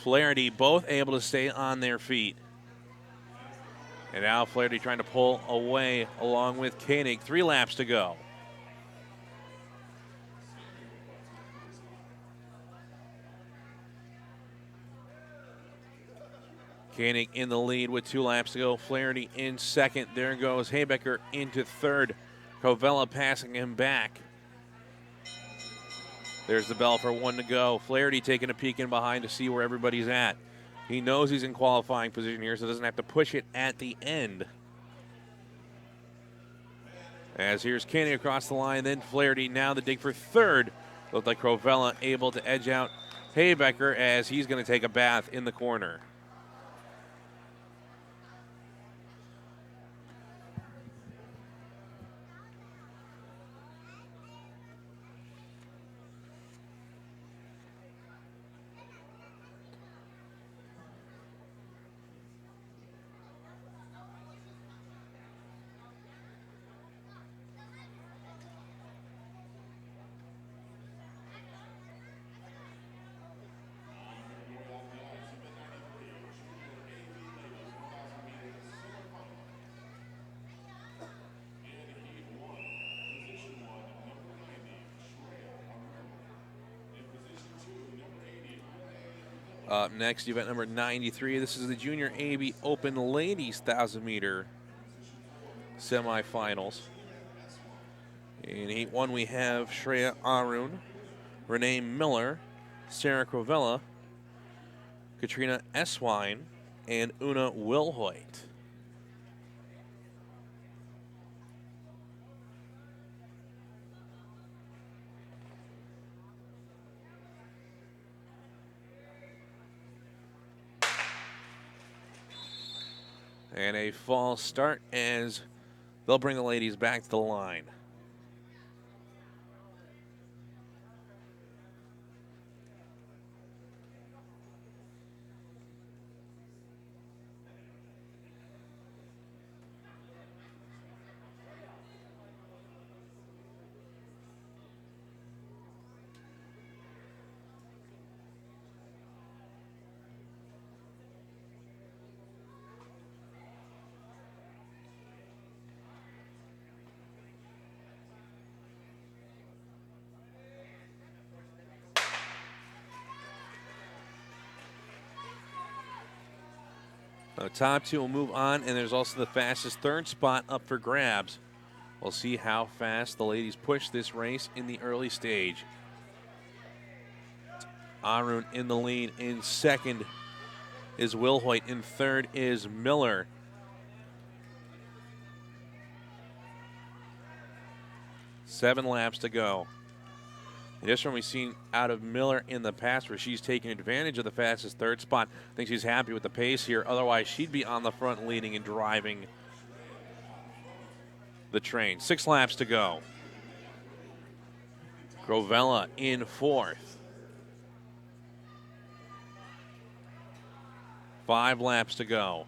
A: Flaherty. Both able to stay on their feet. And now Flaherty trying to pull away along with Koenig. 3 laps to go. Koenig in the lead with 2 laps to go. Flaherty in second. There goes Haybecker into third. Cravella passing him back. There's the bell for 1 to go. Flaherty taking a peek in behind to see where everybody's at. He knows he's in qualifying position here, so doesn't have to push it at the end. As here's Koenig across the line, then Flaherty. Now the dig for third. Looked like Cravella able to edge out Haybecker as he's going to take a bath in the corner. Up next, event number 93. This is the Junior AB Open Ladies 1,000-meter semifinals. In Heat 1, we have Shreya Arun, Renee Miller, Sarah Cravella, Katrina Eswine, and Una Wilhoit. And a false start as they'll bring the ladies back to the line. The top two will move on, and there's also the fastest third spot up for grabs. We'll see how fast the ladies push this race in the early stage. Arun in the lead. In second is Wilhoit. In third is Miller. Seven laps to go. And just from we've seen out of Miller in the past where she's taking advantage of the fastest third spot, I think she's happy with the pace here. Otherwise, she'd be on the front leading and driving the train. 6 laps to go. Grovella in fourth. 5 laps to go.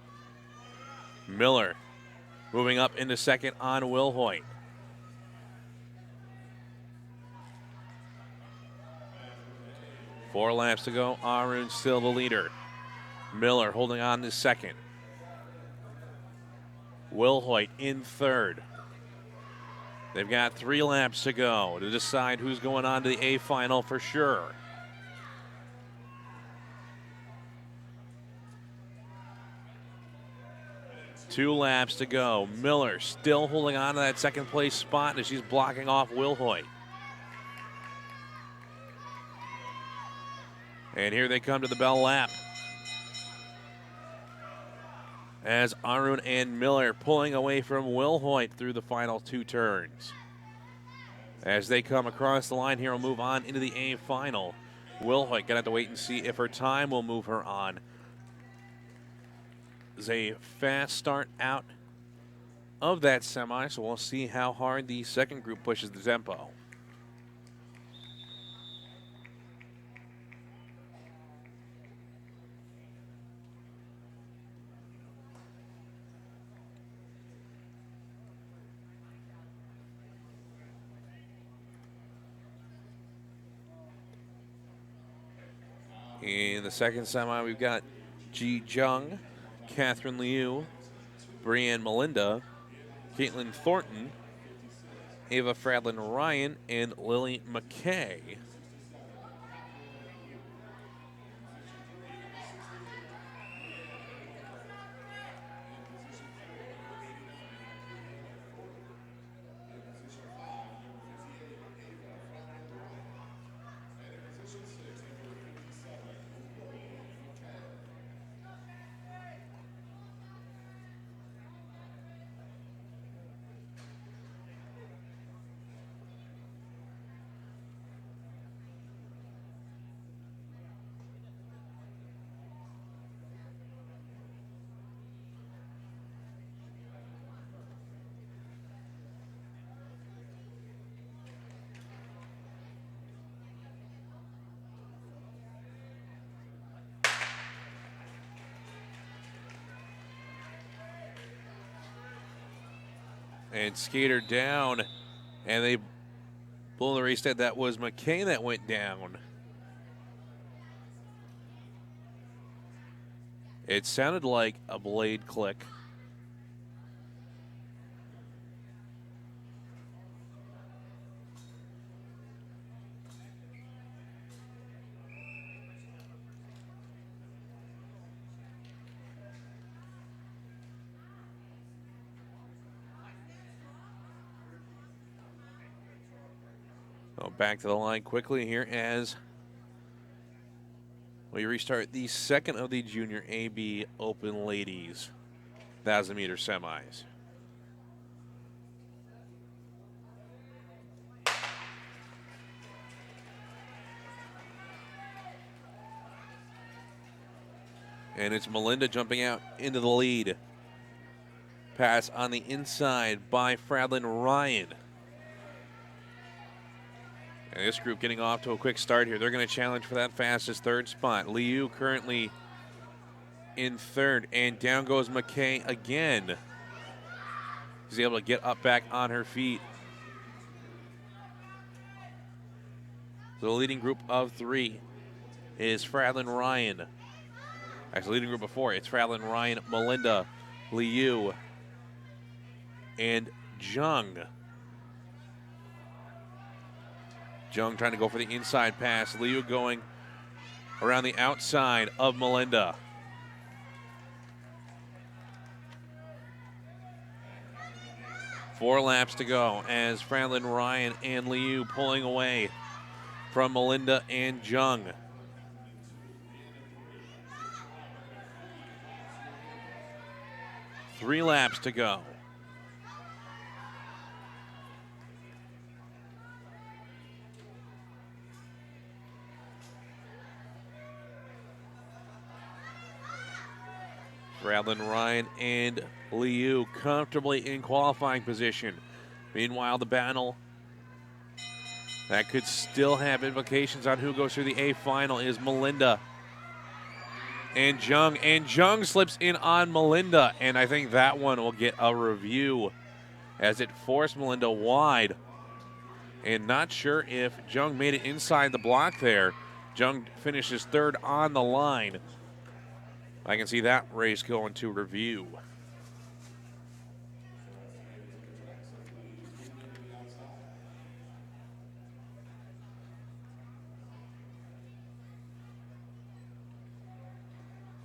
A: Miller moving up into second on Wilhoit. 4 laps to go. Arun still the leader. Miller holding on to second. Wilhoit in third. They've got 3 laps to go to decide who's going on to the A final for sure. Two laps to go. Miller still holding on to that second place spot as she's blocking off Wilhoit. And here they come to the bell lap. As Arun and Miller pulling away from Wilhoit through the final 2 turns. As they come across the line here, we'll move on into the A final. Wilhoit gonna have to wait and see if her time will move her on. It's a fast start out of that semi, so we'll see how hard the second group pushes the tempo. In the second semi, we've got Ji Jung, Catherine Liu, Brianne Melinda, Caitlin Thornton, Ava Fradlin Ryan, and Lily McKay. And skater down, and they blow the race dead. That was McKay that went down. It sounded like a blade click. So back to the line quickly here as we restart the second of the Junior AB Open Ladies 1,000-meter semis. And it's Melinda jumping out into the lead. Pass on the inside by Fradlin Ryan. And this group getting off to a quick start here. They're going to challenge for that fastest third spot. Liu currently in third, and down goes McKay again. She's able to get up back on her feet. So the leading group of 3 is Fradlin Ryan. Actually, leading group of 4, it's Fradlin Ryan, Melinda, Liu, and Jung. Jung trying to go for the inside pass. Liu going around the outside of Melinda. 4 laps to go as Franklin Ryan and Liu pulling away from Melinda and Jung. 3 laps to go. Franklin Ryan and Liu comfortably in qualifying position. Meanwhile, the battle that could still have implications on who goes through the A final is Melinda and Jung. And Jung slips in on Melinda, and I think that one will get a review as it forced Melinda wide. And not sure if Jung made it inside the block there. Jung finishes 3rd on the line. I can see that race going to review.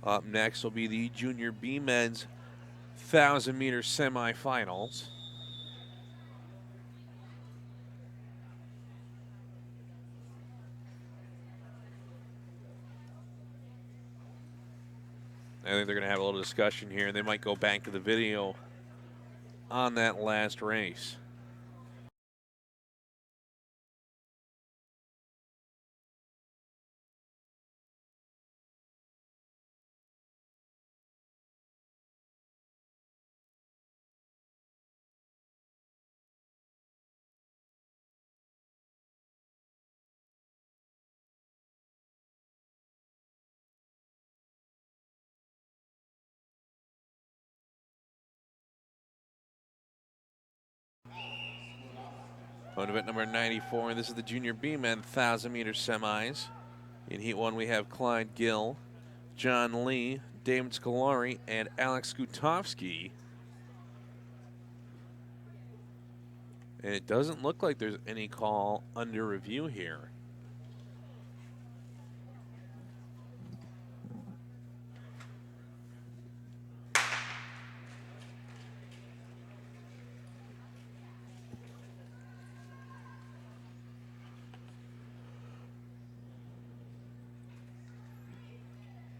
A: Up next will be the Junior B men's 1,000-meter semifinals. I think they're going to have a little discussion here, and they might go back to the video on that last race. On event number 94, and this is the Junior B men 1,000-meter semis. In Heat 1, we have Clyde Gill, John Lee, David Scolari, and Alex Gutowski. And it doesn't look like there's any call under review here.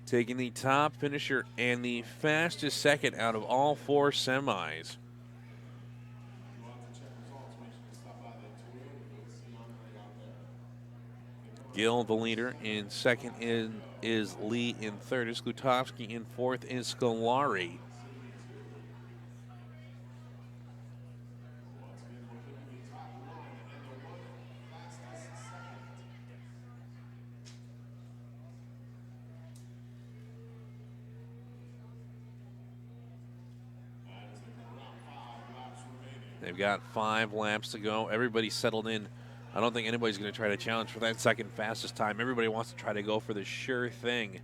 A: Taking the top finisher and the fastest second out of all 4 semis. Gill, the leader, in second is Lee, in third is Gutowski, in fourth is Scolari. They've got 5 laps to go. Everybody's settled in. I don't think anybody's going to try to challenge for that second fastest time. Everybody wants to try to go for the sure thing.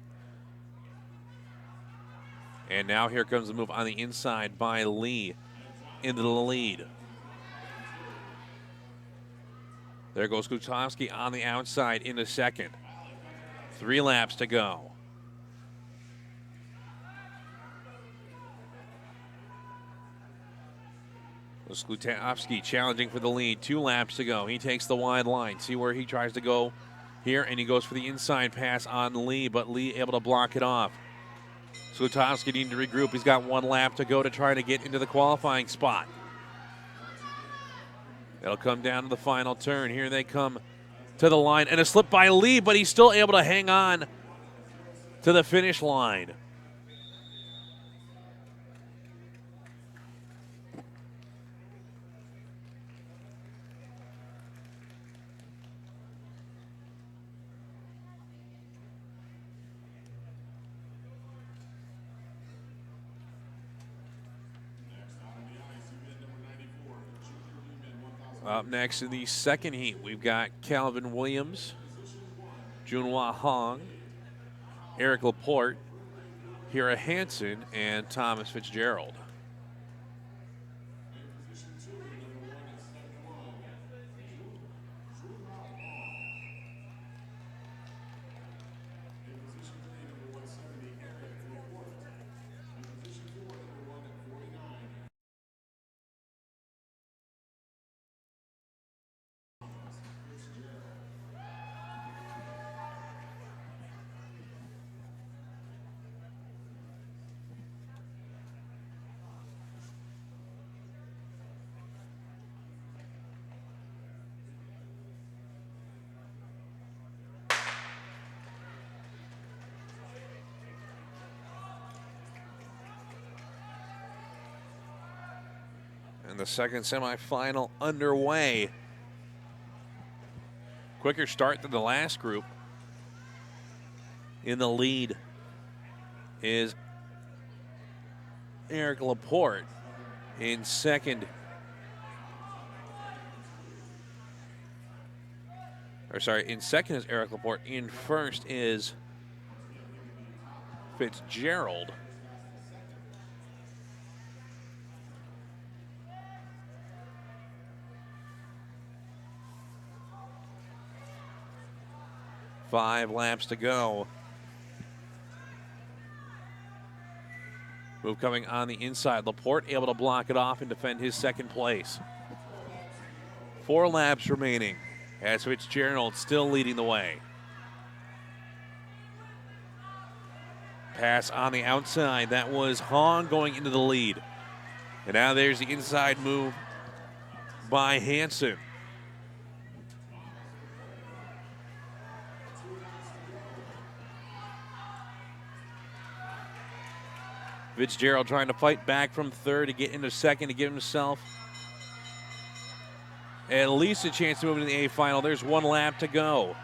A: And now here comes the move on the inside by Lee into the lead. There goes Gutowski on the outside into second. 3 laps to go. Gutowski challenging for the lead. 2 laps to go. He takes the wide line. See where he tries to go here, and he goes for the inside pass on Lee, but Lee able to block it off. Gutowski needing to regroup. He's got 1 lap to go to try to get into the qualifying spot. It'll come down to the final turn. Here they come to the line, and a slip by Lee, but he's still able to hang on to the finish line. Up next in the second heat, we've got Calvin Williams, Junhua Hong, Eric Laporte, Hira Hansen, and Thomas Fitzgerald. the second semifinal underway. Quicker start than the last group. In the lead is Eric Laporte. In second, in second is Eric Laporte. In first is Fitzgerald. Five laps to go. Move coming on the inside. Laporte able to block it off and defend his second place. 4 laps remaining as Fitzgerald still leading the way. Pass on the outside. That was Hahn going into the lead. And now there's the inside move by Hansen. Fitzgerald trying to fight back from third to get into second to give himself at least a chance to move into the A final. There's 1 lap to go.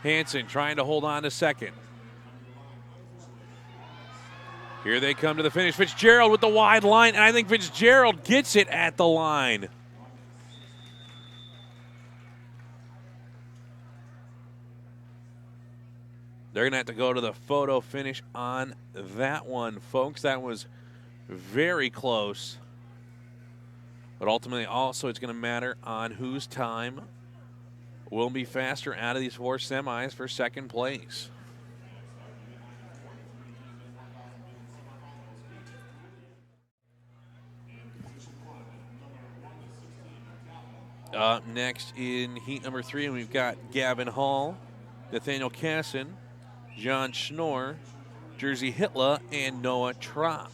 A: Hansen trying to hold on to second. Here they come to the finish. Fitzgerald with the wide line, and I think Fitzgerald gets it at the line. They're going to have to go to the photo finish on that one, folks. That was very close. But ultimately, also, it's going to matter on whose time will be faster out of these 4 semis for second place. Up next in heat number 3, and we've got Gavin Hall, Nathaniel Casson, John Schnorr, Jersey Hitler, and Noah Trapp.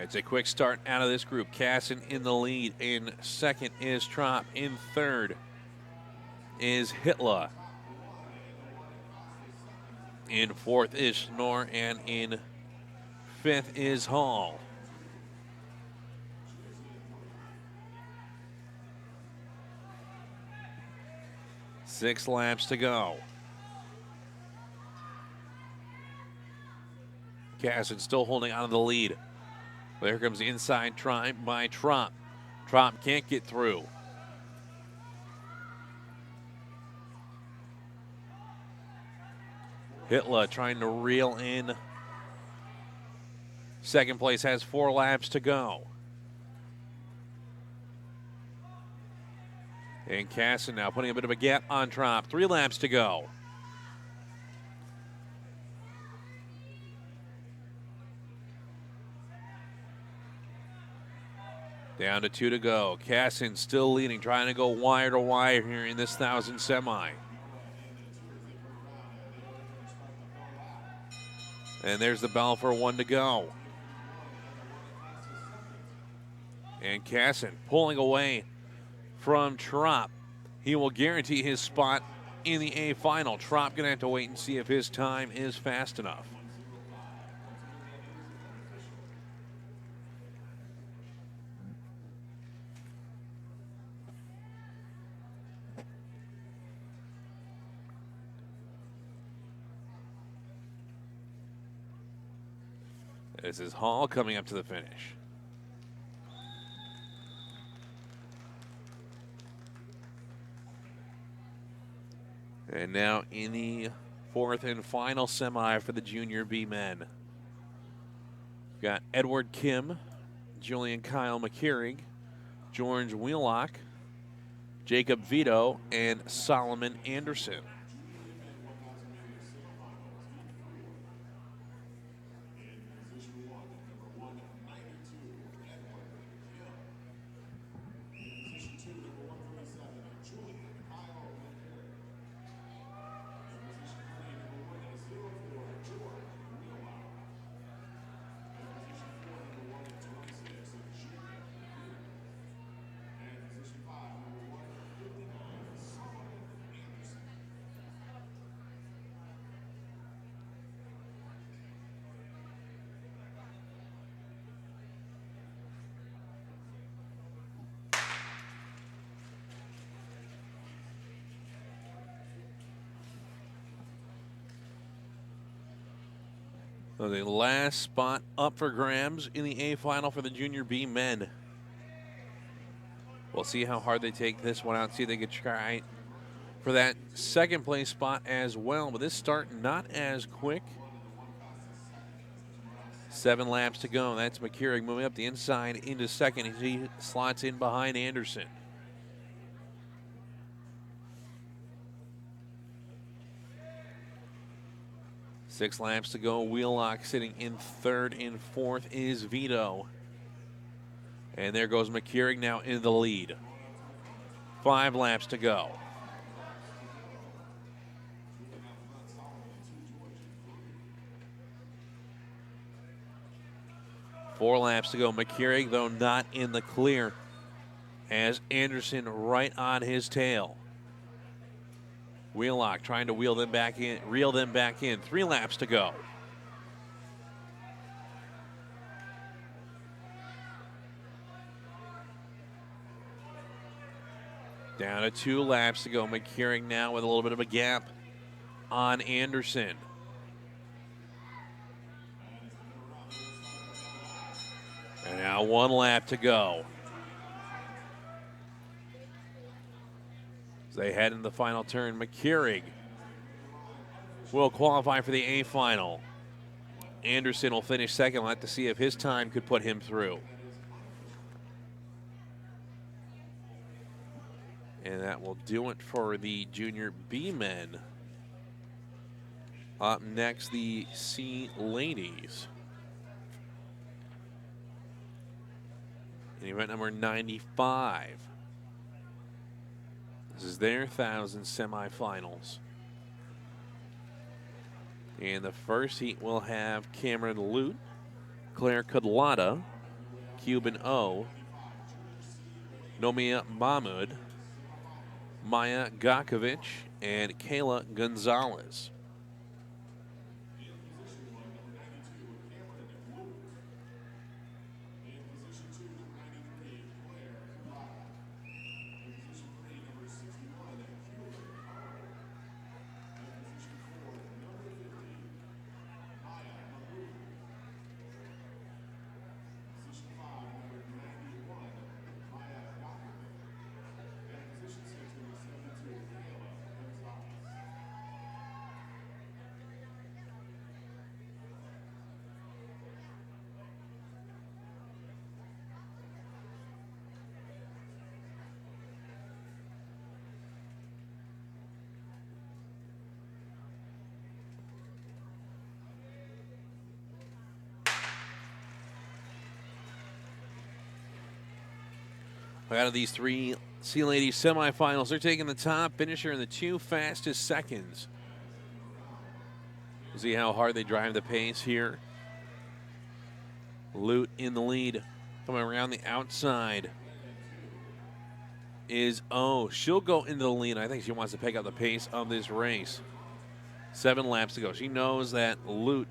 A: It's a quick start out of this group. Casson in the lead. In second is Trapp. In third is Hitler. In fourth is Schnorr. And in fifth is Hall. Six laps to go. Casson still holding on to the lead. There comes the inside try by Trapp. Trapp can't get through. Hitler trying to reel in. Second place has 4 laps to go. And Casson now putting a bit of a gap on Trapp. 3 laps to go. Down to 2 to go. Casson still leading, trying to go wire to wire here in this 1,000 semi. And there's the bell for 1 to go. And Casson pulling away from Trapp. He will guarantee his spot in the A final. Trapp going to have to wait and see if his time is fast enough. This is Hall coming up to the finish. And now in the 4th and final semi for the Junior B men. We've got Edward Kim, Julian Kyle McCarrig, George Wheelock, Jacob Vito, and Solomon Anderson. So the last spot up for grabs in the A final for the Junior B men. We'll see how hard they take this one out, see if they can try for that second place spot as well. But this start not as quick. 7 laps to go. That's McCurry moving up the inside into second as he slots in behind Anderson. Six laps to go. Wheelock sitting in third. In fourth is Vito. And there goes McCurry now in the lead. 5 laps to go. Four laps to go. McCurry, though, not in the clear, as Anderson right on his tail. Wheelock trying to reel them back in. 3 laps to go. Down to 2 laps to go. McCurry now with a little bit of a gap on Anderson. And now 1 lap to go. As they head into the final turn, McCurry will qualify for the A final. Anderson will finish second. We'll have to see if his time could put him through. And that will do it for the Junior B men. Up next, the C ladies. In event number 95. This is their 1,000 semifinals. In the first heat, we'll have Cameron Lute, Claire Kudlata, Cuban O, Nomia Mahmoud, Maya Gakovic, and Kayla Gonzalez. Out of these 3 C Ladies semifinals, they're taking the top finisher in the 2 fastest seconds. See how hard they drive the pace here. Lute in the lead. Coming around the outside is O. She'll go into the lead. I think she wants to pick up the pace of this race. 7 laps to go. She knows that Lute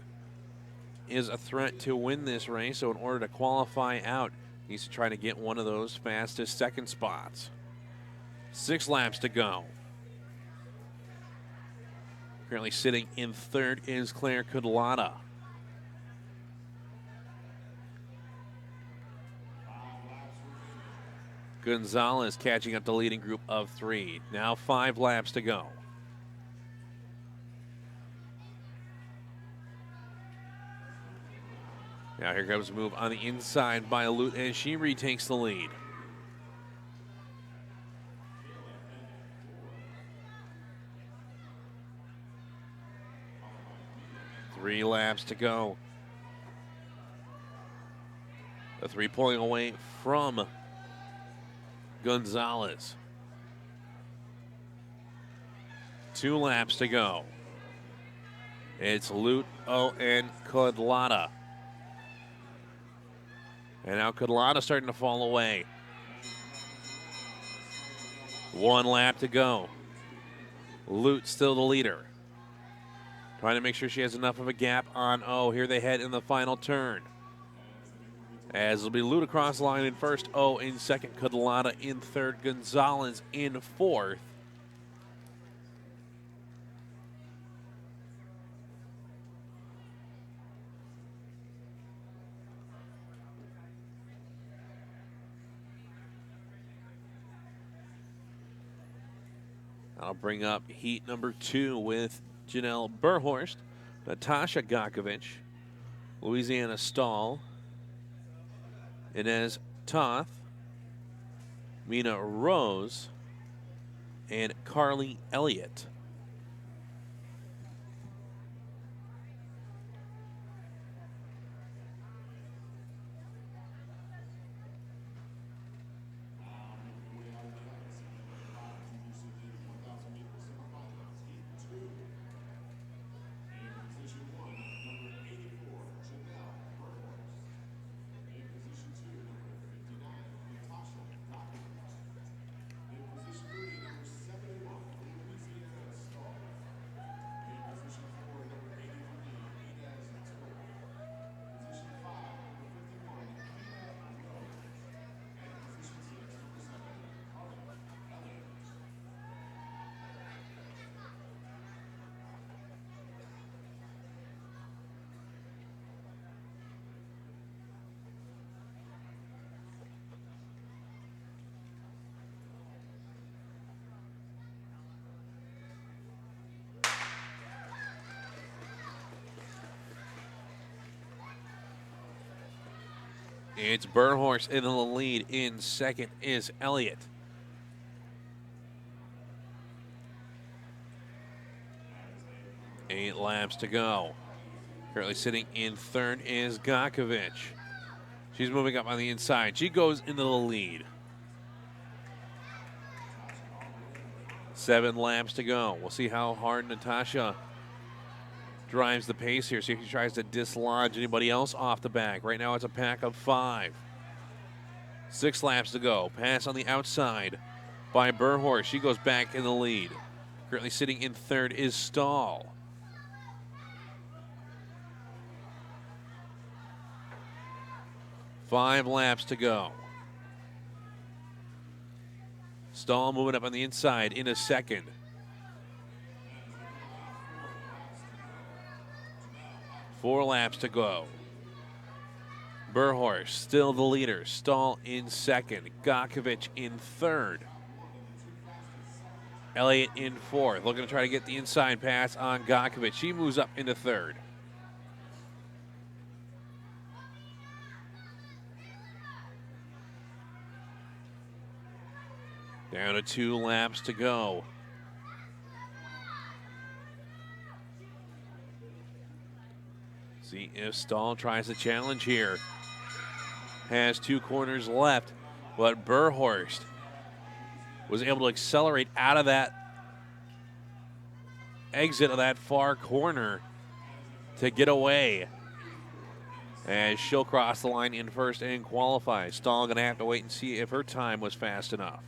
A: is a threat to win this race, so in order to qualify out, needs to try to get one of those fastest second spots. 6 laps to go. Currently sitting in third is Claire Kudlata. Gonzalez catching up the leading group of 3. Now 5 laps to go. Now here comes a move on the inside by Lute as she retakes the lead. Three laps to go. The 3 pulling away from Gonzalez. 2 laps to go. It's Lute, O, and Kudlata. And now Kudlata starting to fall away. 1 lap to go. Lute still the leader. Trying to make sure she has enough of a gap on O. Here they head in the final turn. As it'll be Lute across the line in first, O in second, Kudlata in third, Gonzalez in fourth. I'll bring up heat number 2 with Janelle Burhorst, Natasha Gakovic, Louisiana Stahl, Inez Toth, Mina Rose, and Carly Elliott. It's Burhorst in the lead. In second is Elliott. 8 laps to go. Currently sitting in third is Gakovic. She's moving up on the inside. She goes into the lead. 7 laps to go. We'll see how hard Natasha drives the pace here. See if she tries to dislodge anybody else off the back. Right now it's a pack of 5. 6 laps to go. Pass on the outside by Burhorst. She goes back in the lead. Currently sitting in third is Stahl. 5 laps to go. Stahl moving up on the inside in a second. 4 laps to go. Burhorst still the leader. Stahl in second. Gakovic in third. Elliott in fourth. Looking to try to get the inside pass on Gakovic. She moves up into third. Down to 2 laps to go. See if Stahl tries to challenge here. Has 2 corners left, but Burhorst was able to accelerate out of that exit of that far corner to get away. As she'll cross the line in first and qualify. Stahl gonna have to wait and see if her time was fast enough.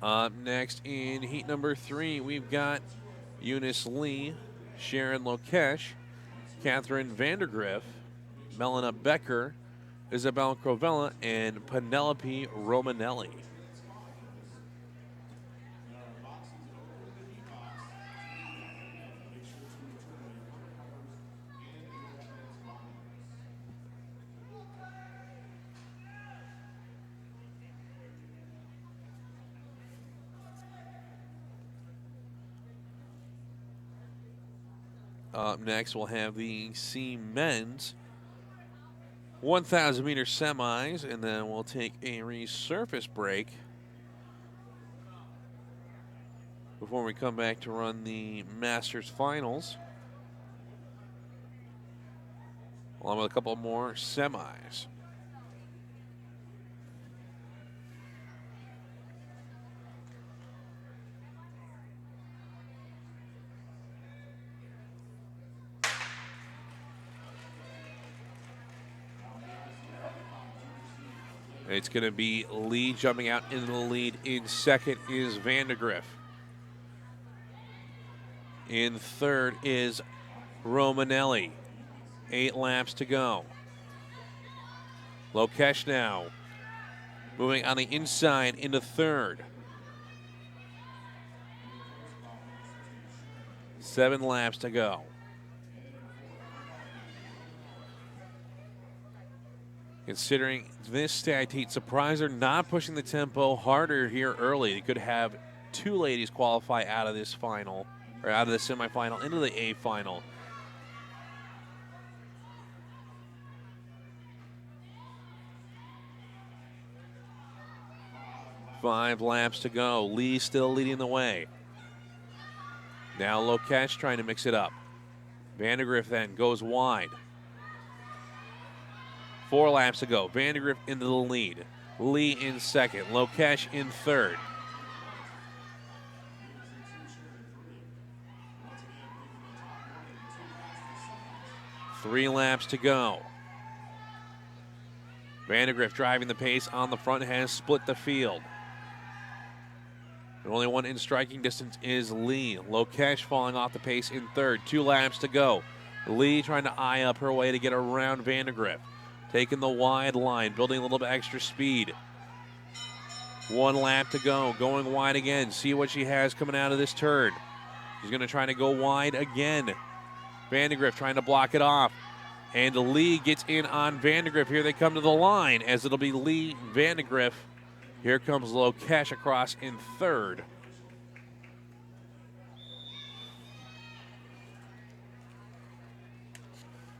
A: Up next in heat number 3, we've got Eunice Lee, Sharon Lokesh, Catherine Vandergriff, Melina Becker, Isabel Crovella, and Penelope Romanelli. Up next, we'll have the C men's 1,000 meter semis, and then we'll take a resurface break before we come back to run the Masters finals, along with a couple more semis. It's going to be Lee jumping out in the lead. In second is Vandergriff. In third is Romanelli. 8 laps to go. Lokesh now moving on the inside into third. 7 laps to go. Considering this tag heat, surprised they're not pushing the tempo harder here early. They could have 2 ladies qualify out of this final, or out of the semifinal into the A final. Five laps to go. Lee still leading the way. Now Lokesh trying to mix it up. Vandergriff then goes wide. 4 laps to go. Vandergriff into the lead. Lee in second. Lokesh in third. Three laps to go. Vandergriff driving the pace on the front, has split the field. The only one in striking distance is Lee. Lokesh falling off the pace in third. 2 laps to go. Lee trying to eye up her way to get around Vandergriff. Taking the wide line, building a little bit extra speed. 1 lap to go, going wide again. See what she has coming out of this turn. She's going to try to go wide again. Vandergriff trying to block it off. And Lee gets in on Vandergriff. Here they come to the line as it'll be Lee Vandergriff. Here comes Lokesh across in third.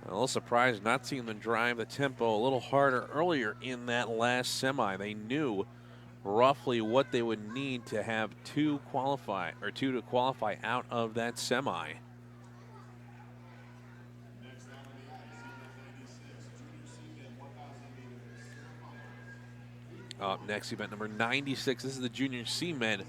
A: A little surprised not seeing them drive the tempo a little harder earlier in that last semi. They knew roughly what they would need to have 2 to qualify out of that semi. Up next, event number 96. This is the Junior C-Men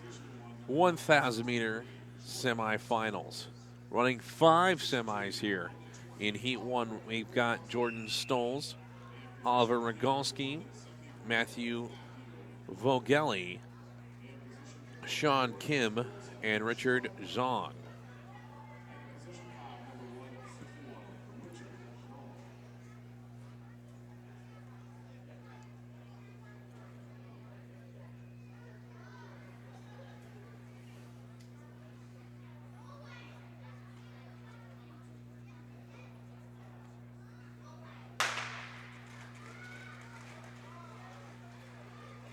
A: 1,000 meter semifinals. Running 5 semis here. In Heat 1, we've got Jordan Stoles, Oliver Rogalski, Matthew Vogeli, Sean Kim, and Richard Zahn.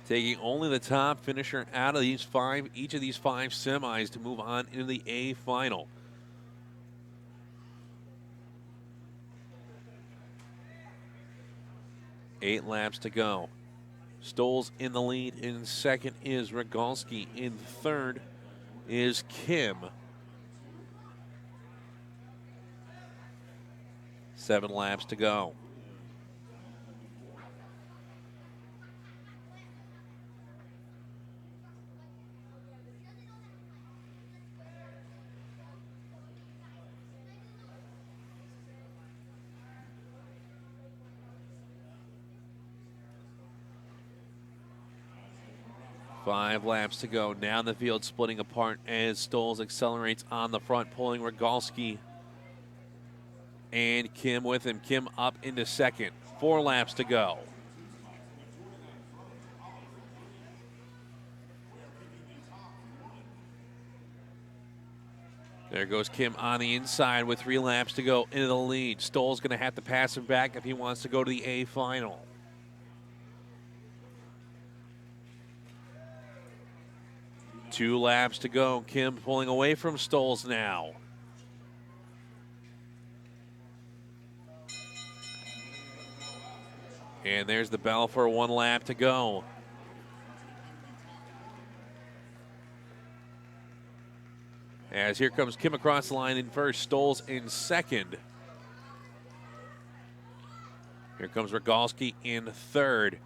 A: Taking only the top finisher out of each of these 5 semis to move on into the A final. Eight laps to go. Stoles in the lead. In second is Rogalski. In third is Kim. 7 laps to go. Five laps to go. Down the field, splitting apart as Stoles accelerates on the front, pulling Rogalski and Kim with him. Kim up into second. 4 laps to go. There goes Kim on the inside with 3 laps to go into the lead. Stoles going to have to pass him back if he wants to go to the A final. Two laps to go. Kim pulling away from Stoles now. And there's the bell for 1 lap to go. As here comes Kim across the line in first, Stoles in second. Here comes Rogalski in third.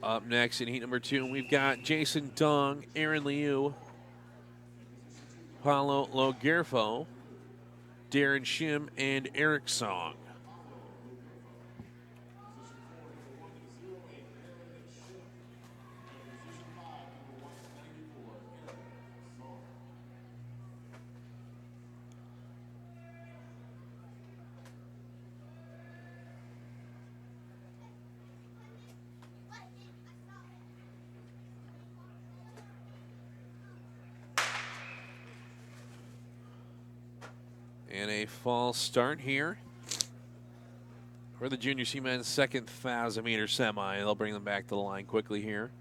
A: Up next in heat number 2, we've got Jason Dong, Aaron Liu, Paulo Logerfo, Darren Shim, and Eric Song. And a false start here for the Junior C men's second 1,000-meter semi. They'll bring them back to the line quickly here.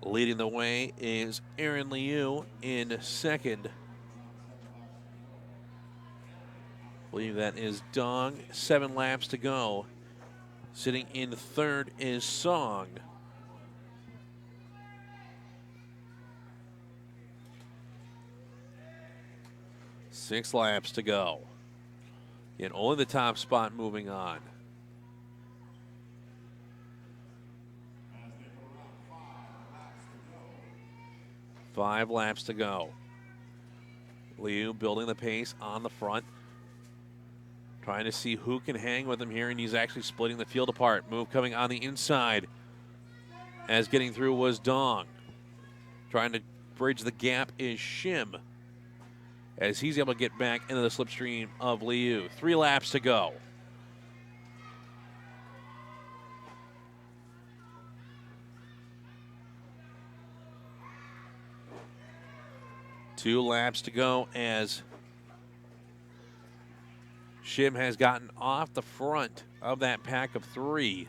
A: Leading the way is Aaron Liu in second. I believe that is Dong. 7 laps to go. Sitting in third is Song. Six laps to go. And only the top spot moving on. Five laps to go. Liu building the pace on the front. Trying to see who can hang with him here, and he's actually splitting the field apart. Move coming on the inside. As getting through was Dong. Trying to bridge the gap is Shim, as he's able to get back into the slipstream of Liu. 3 laps to go. Two laps to go as Shim has gotten off the front of that pack of 3.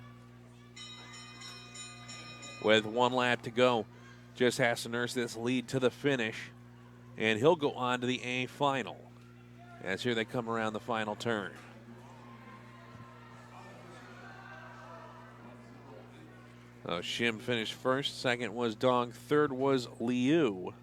A: With 1 lap to go, just has to nurse this lead to the finish, and he'll go on to the A final. As here they come around the final turn. Shim finished first, second was Dong, third was Liu.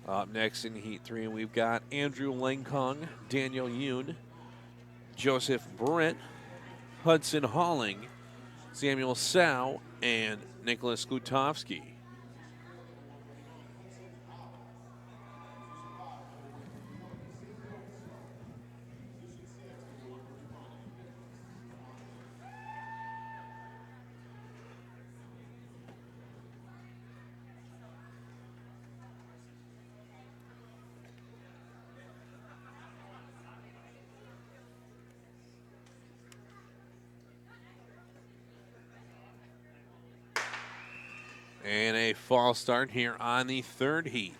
A: Up next in Heat 3, we've got Andrew Langkong, Daniel Yoon, Joseph Britt, Hudson Halling, Samuel Sow, and Nicholas Gutowski. And a false start here on the third heat.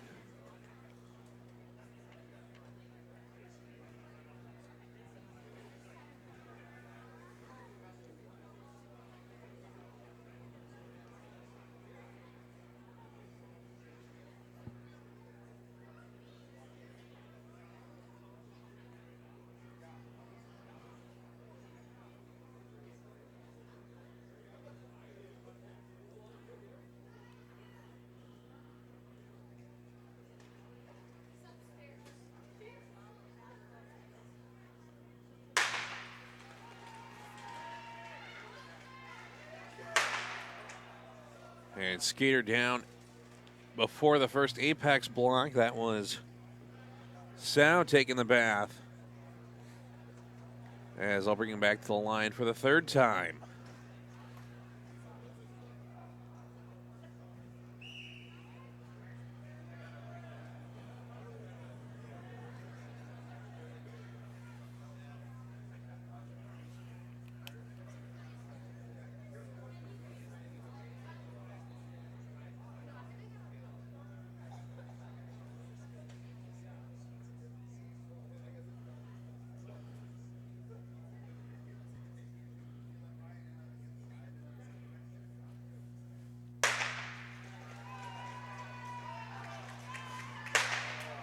A: And skater down before the first apex block. That was Sow taking the bath. As I'll bring him back to the line for the third time.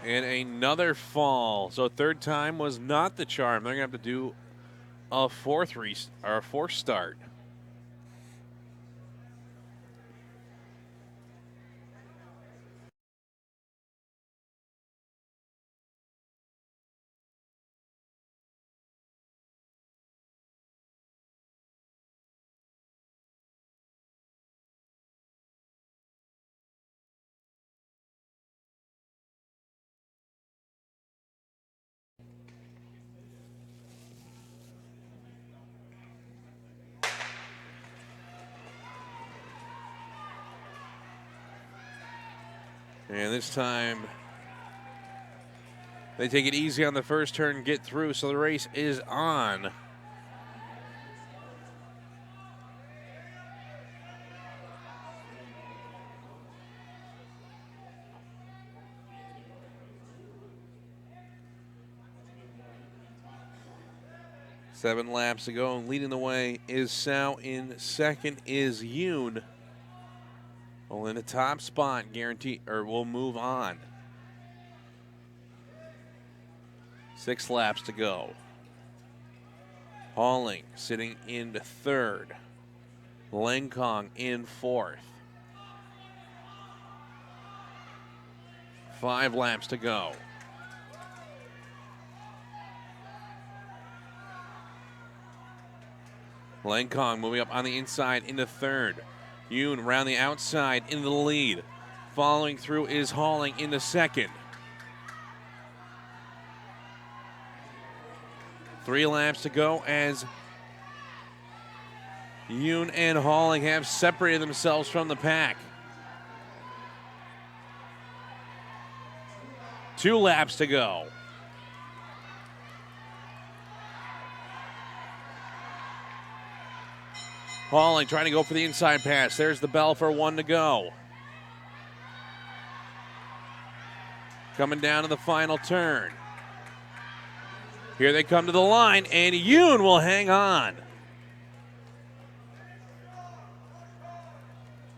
A: And another fall. So third time was not the charm. They're going to have to do a fourth start. And this time, they take it easy on the first turn, get through, so the race is on. Seven laps to go, and leading the way is Sow. In second is Yoon. Well, in the top spot, guaranteed, or will move on. 6 laps to go. Halling sitting in third. Lengkong in fourth. 5 laps to go. Lengkong moving up on the inside into third. Yoon around the outside into the lead. Following through is Halling into second. 3 laps to go as Yoon and Halling have separated themselves from the pack. 2 laps to go. Halling trying to go for the inside pass. There's the bell for 1 to go. Coming down to the final turn. Here they come to the line, and Yoon will hang on.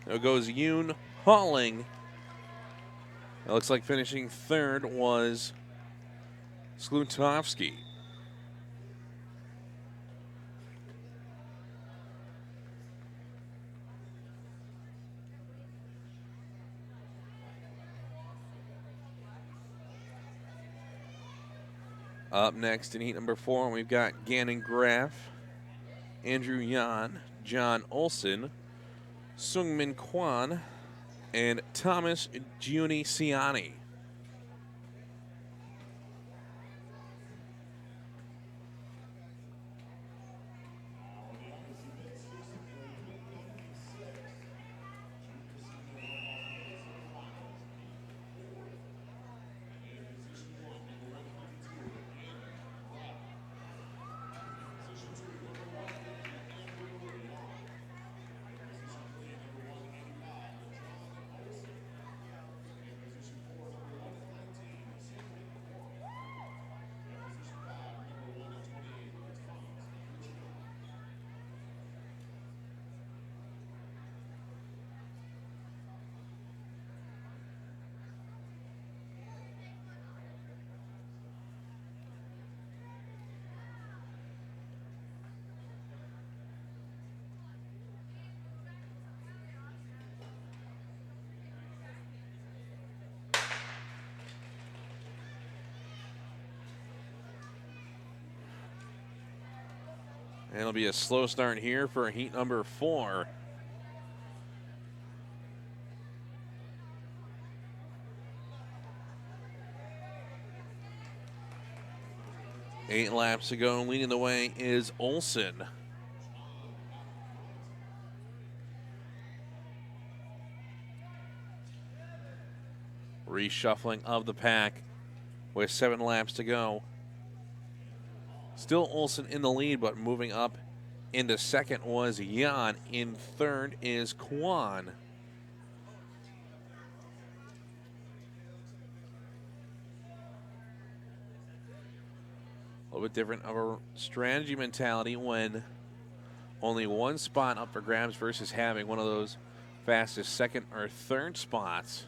A: There goes Yoon. Halling. It looks like finishing third was Slutovsky. Up next in heat number 4, we've got Gannon Graff, Andrew Yan, John Olson, Sungmin Kwan, and Thomas Giuniciani. And it'll be a slow start here for heat number 4. 8 laps to go. Leading the way is Olsen. Reshuffling of the pack with 7 laps to go. Still Olsen in the lead, but moving up into second was Jan. In third is Kwan. A little bit different of a strategy mentality when only one spot up for grabs versus having one of those fastest second or third spots.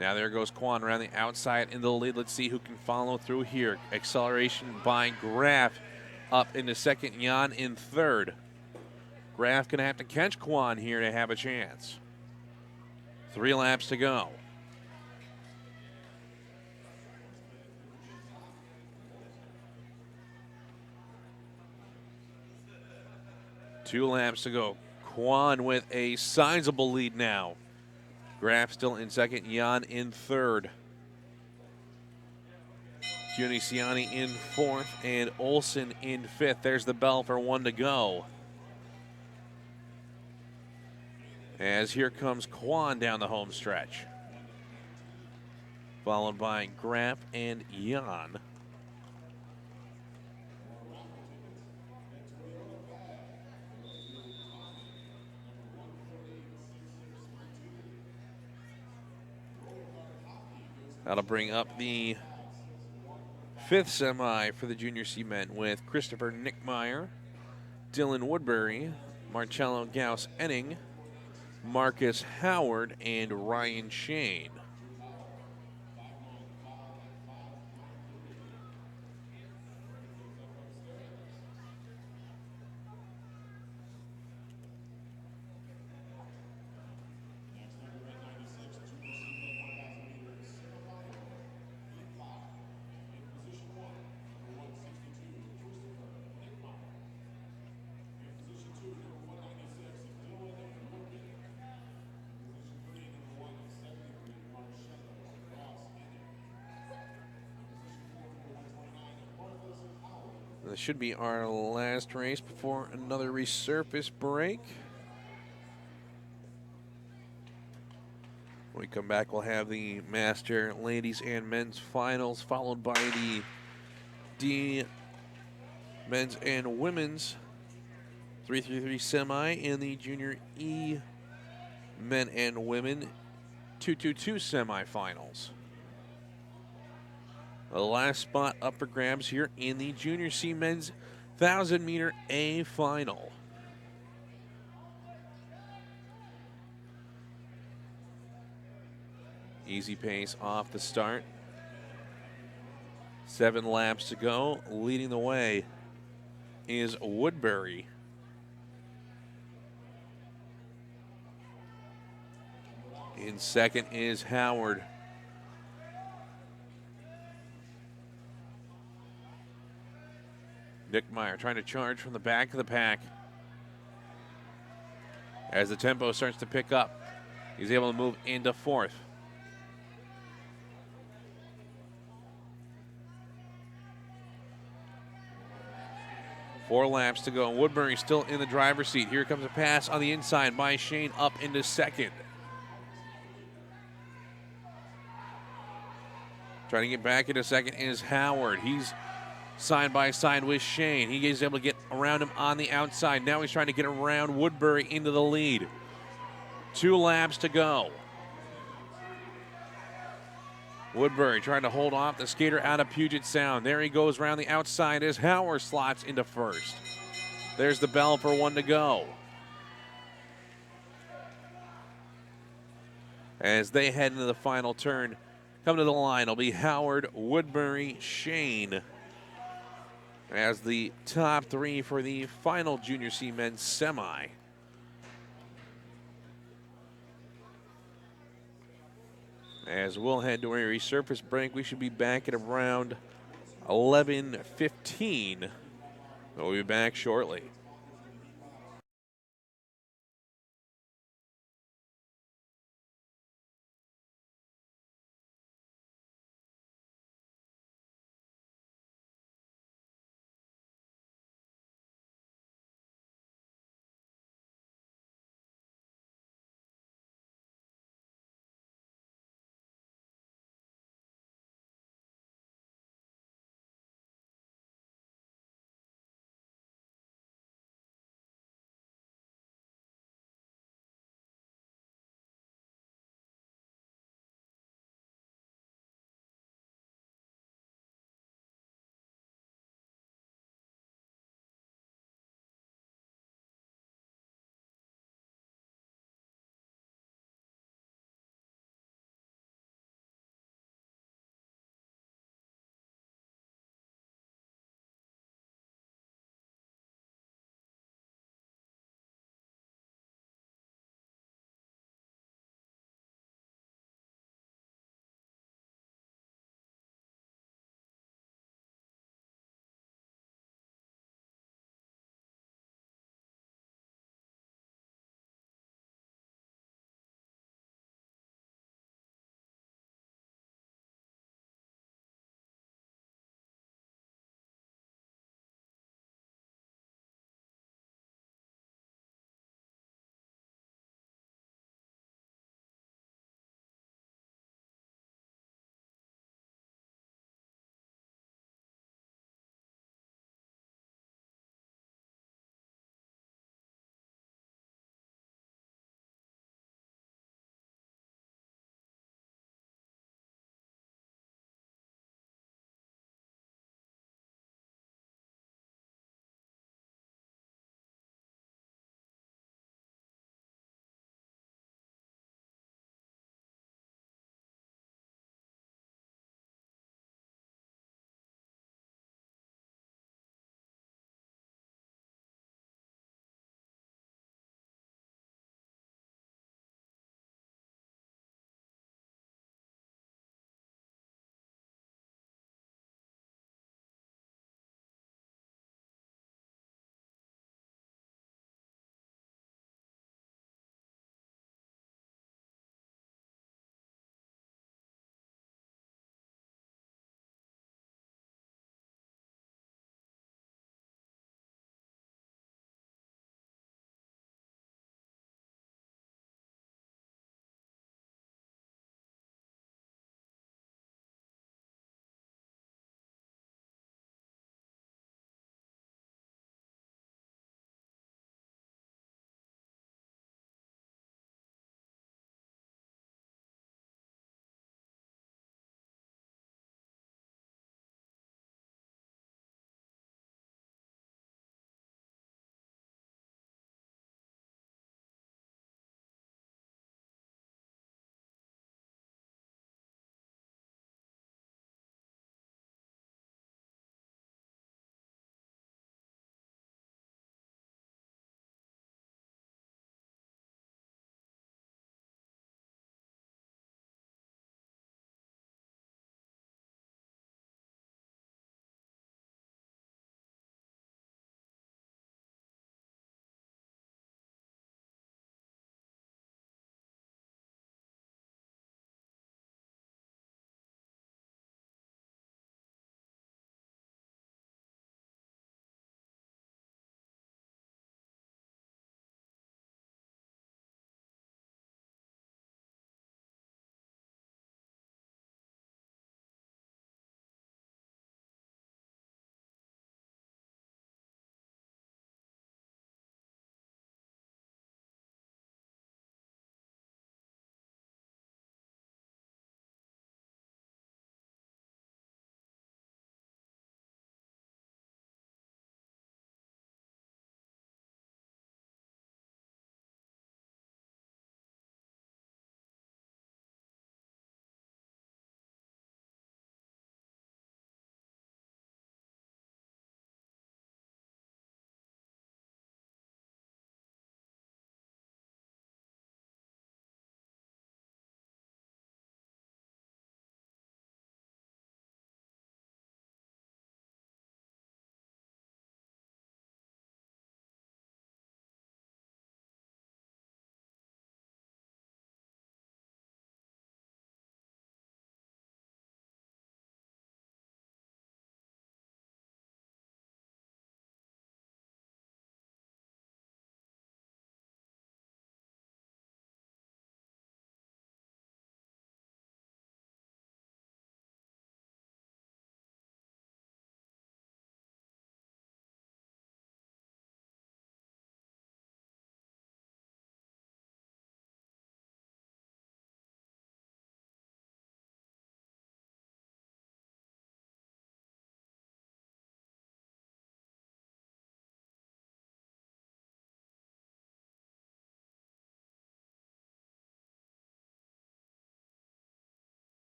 A: Now there goes Kwan around the outside into the lead. Let's see who can follow through here. Acceleration by Graf up into second, Jan in third. Graf gonna have to catch Kwan here to have a chance. 3 laps to go. Two laps to go. Kwan with a sizable lead now. Graf still in second, Jan in third. Giuniciani in fourth and Olsen in fifth. There's the bell for 1 to go. As here comes Kwan down the home stretch. Followed by Graf and Jan. That'll bring up the 5th semi for the Junior C men with Christopher Nickmeyer, Dylan Woodbury, Marcello Gauss-Enning, Marcus Howard, and Ryan Shane. This should be our last race before another resurface break. When we come back, we'll have the Master Ladies and Men's Finals, followed by the D Men's and Women's 333 Semi and the Junior E Men and Women 222 Semifinals. The last spot up for grabs here in the Junior C Men's 1,000-meter A Final. Easy pace off the start. 7 laps to go. Leading the way is Woodbury. In second is Howard. Nickmeyer trying to charge from the back of the pack. As the tempo starts to pick up, he's able to move into fourth. Four laps to go. Woodbury still in the driver's seat. Here comes a pass on the inside by Shane up into second. Trying to get back into second is Howard. He's side by side with Shane. He is able to get around him on the outside. Now he's trying to get around Woodbury into the lead. 2 laps to go. Woodbury trying to hold off the skater out of Puget Sound. There he goes around the outside as Howard slots into first. There's the bell for 1 to go. As they head into the final turn, coming to the line will be Howard, Woodbury, Shane as the top 3 for the final Junior C Men's Semi. As we'll head to a resurface break, we should be back at around 11:15. We'll be back shortly.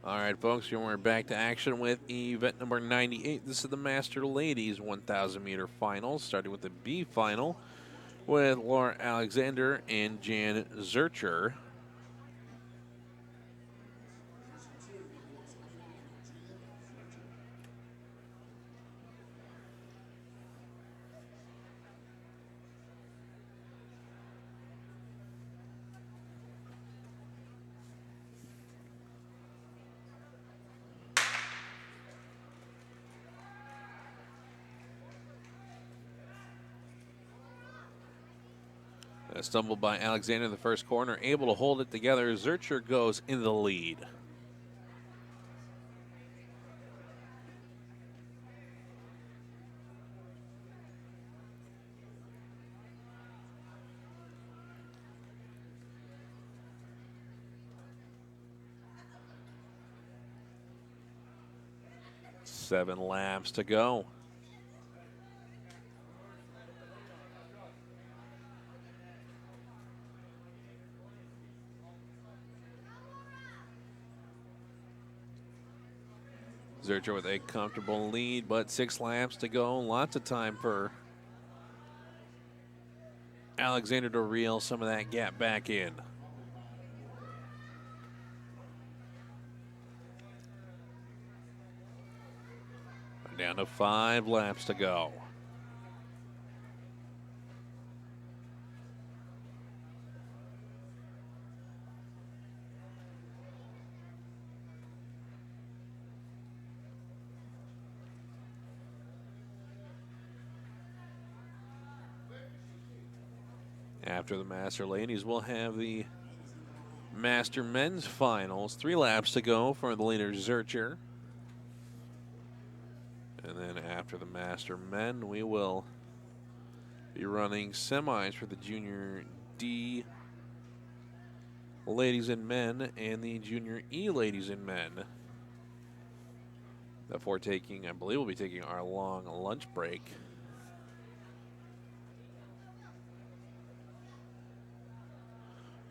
A: All right, folks, we're back to action with event number 98. This is the Master Ladies 1,000 meter finals, starting with the B final with Laura Alexander and Jan Zurcher. A stumble by Alexander in the first corner, able to hold it together. Zurcher goes in the lead. Seven laps to go. Zurcher with a comfortable lead, but 6 laps to go. Lots of time for Alexander to reel some of that gap back in. Down to 5 laps to go. After the Master Ladies, we'll have the Master Men's Finals. 3 laps to go for the leader, Zurcher. And then after the Master Men, we will be running semis for the Junior D ladies and men and the Junior E ladies and men. Before taking, I believe we'll be taking our long lunch break.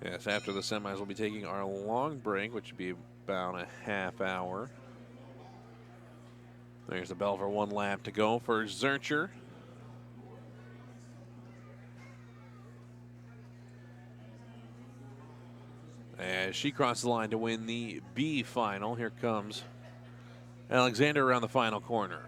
A: Yes, after the semis, we'll be taking our long break, which would be about a half hour. There's the bell for 1 lap to go for Zurcher. As she crosses the line to win the B final, here comes Alexander around the final corner.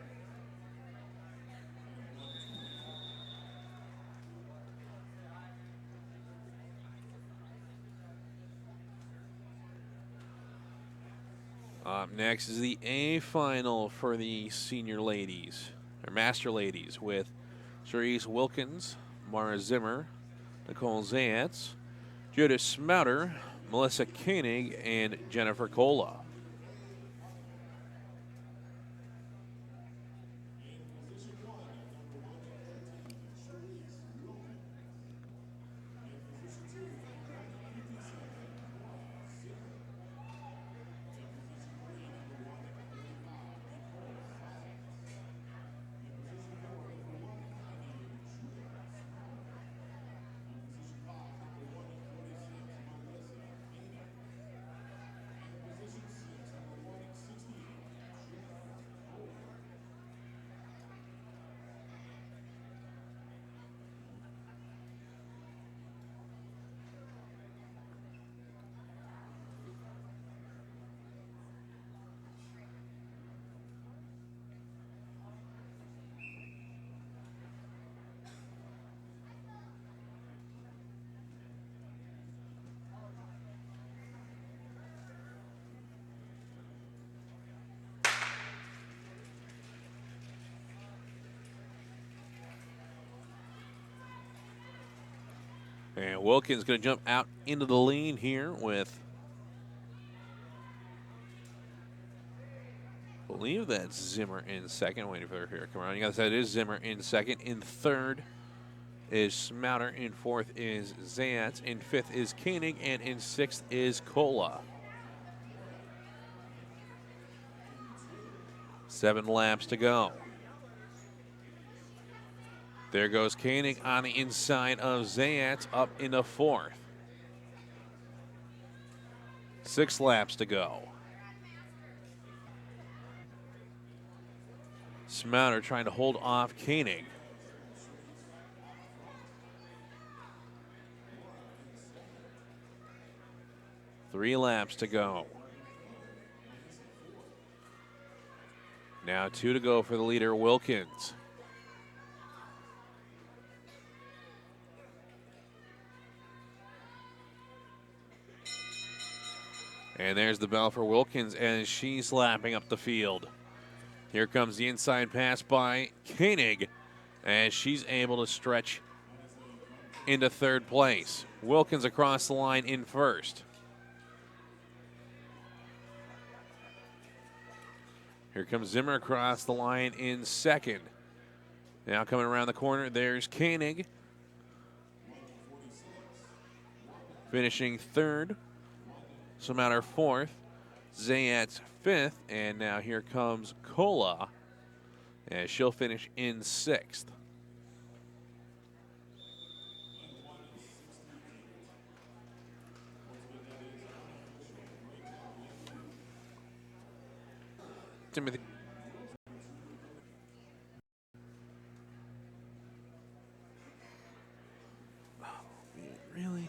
A: Up next is the A final for the senior ladies, or master ladies, with Therese Wilkins, Mara Zimmer, Nicole Zayatz, Judith Smouter, Melissa Koenig, and Jennifer Cola. And Wilkins going to jump out into the lead here with, I believe that's Zimmer in second. Waiting for her here to come around. You guys said it is Zimmer in second. In third is Smouter. In fourth is Zayatz. In fifth is Koenig. And in sixth is Cola. 7 laps to go. There goes Koenig on the inside of Zayatz up into fourth. 6 laps to go. Mauner trying to hold off Koenig. Three laps to go. Now 2 to go for the leader, Wilkins. And there's the bell for Wilkins as she's lapping up the field. Here comes the inside pass by Koenig as she's able to stretch into third place. Wilkins across the line in first. Here comes Zimmer across the line in second. Now coming around the corner, there's Koenig. Finishing third. Somauer fourth. Zayat's fifth. And now here comes Kola as she'll finish in sixth. Timothy. Oh, really?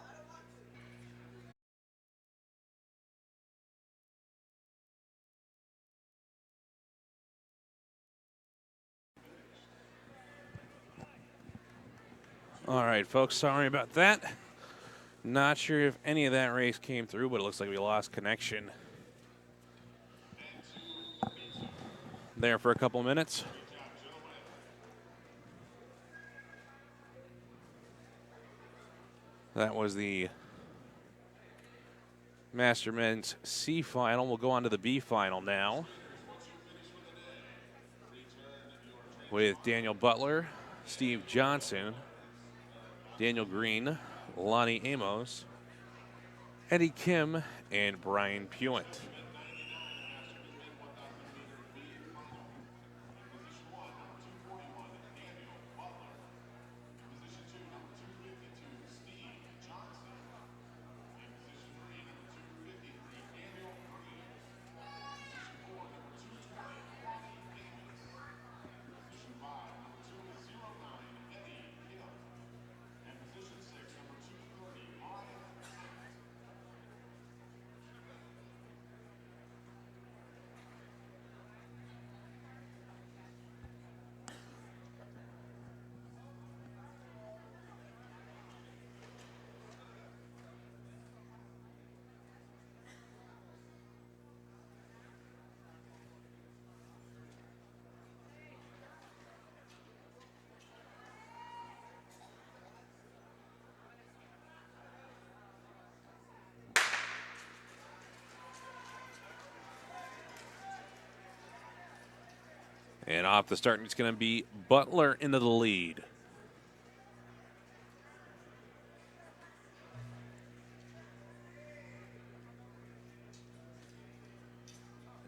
A: All right, folks, sorry about that. Not sure if any of that race came through, but it looks like we lost connection there for a couple minutes. That was the Master Men's C final. We'll go on to the B final now with Daniel Butler, Steve Johnson, Daniel Green, Lonnie Amos, Eddie Kim, and Brian Puent. And off the start, it's going to be Butler into the lead.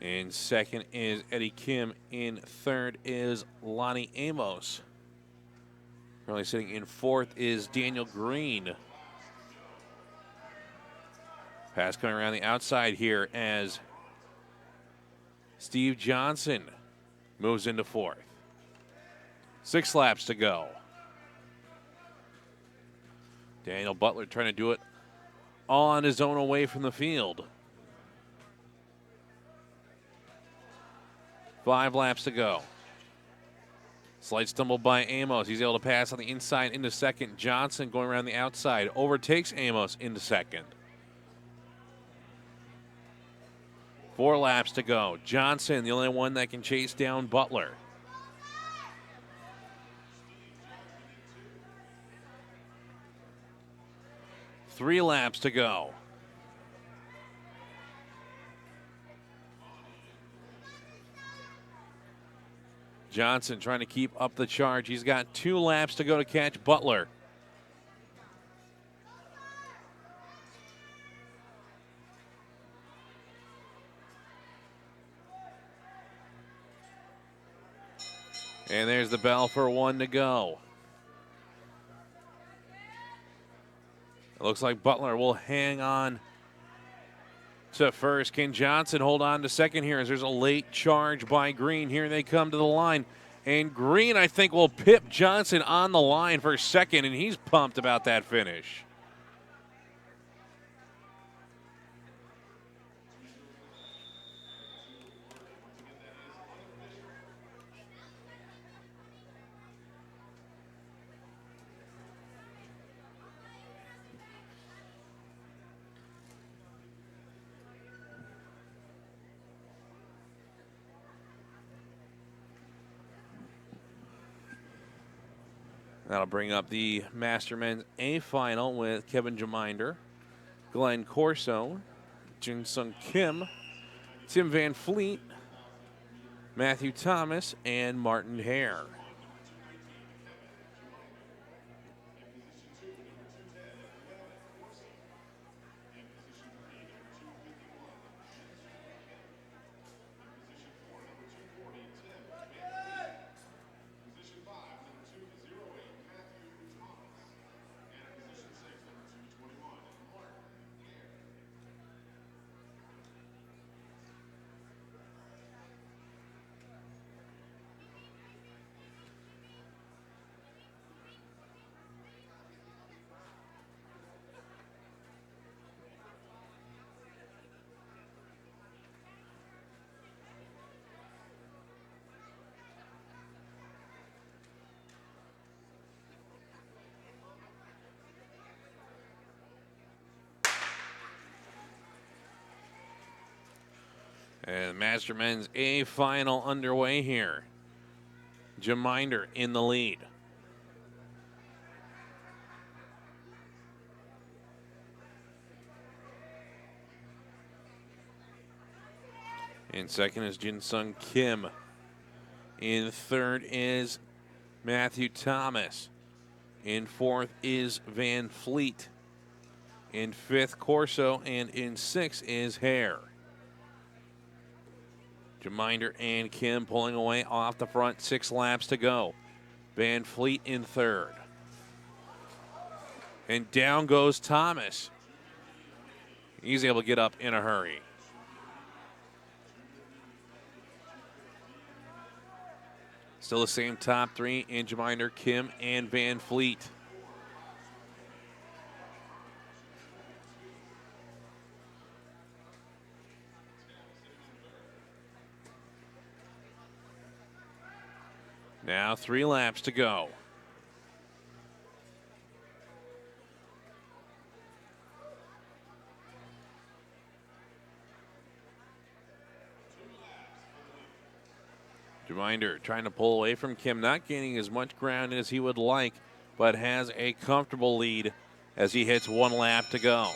A: In second is Eddie Kim. In third is Lonnie Amos. Currently sitting in fourth is Daniel Green. Pass coming around the outside here as Steve Johnson moves into fourth. 6 laps to go. Daniel Butler trying to do it all on his own away from the field. 5 laps to go. Slight stumble by Amos. He's able to pass on the inside into second. Johnson going around the outside overtakes Amos into second. 4 laps to go. Johnson, the only one that can chase down Butler. Three laps to go. Johnson trying to keep up the charge. He's got 2 laps to go to catch Butler. And there's the bell for 1 to go. It looks like Butler will hang on to first. Can Johnson hold on to second here as there's a late charge by Green? Here they come to the line. And Green, I think, will pip Johnson on the line for second, and he's pumped about that finish. That'll bring up the Mastermen's A final with Kevin Jaminder, Glenn Corso, Jin Sung Kim, Tim Van Fleet, Matthew Thomas, and Martin Hare. And Mastermen's A final underway here. Jaminder in the lead. In second is Jin Sung Kim. In third is Matthew Thomas. In fourth is Van Fleet. In fifth, Corso. And in sixth is Hare. Jaminder and Kim pulling away off the front. 6 laps to go. Van Fleet in third. And down goes Thomas. He's able to get up in a hurry. Still the same top 3 in Jaminder, Kim, and Van Fleet. Now 3 laps to go. Jaminder trying to pull away from Kim, not gaining as much ground as he would like, but has a comfortable lead as he hits 1 lap to go.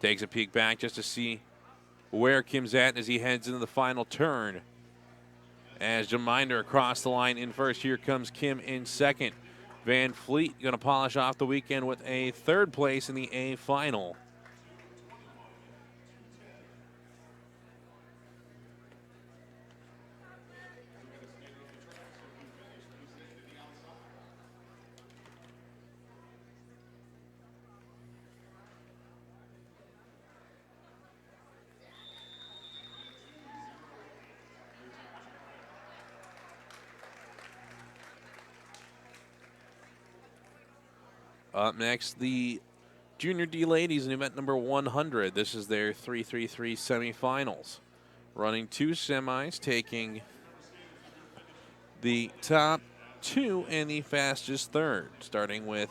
A: Takes a peek back just to see where Kim's at as he heads into the final turn. As Jaminder across the line in first, here comes Kim in second. Van Fleet going to polish off the weekend with a 3rd place in the A final. Up next, the Junior D ladies in event number 100. This is their 3-3-3 semifinals. Running 2 semis, taking the top 2 and the fastest third. Starting with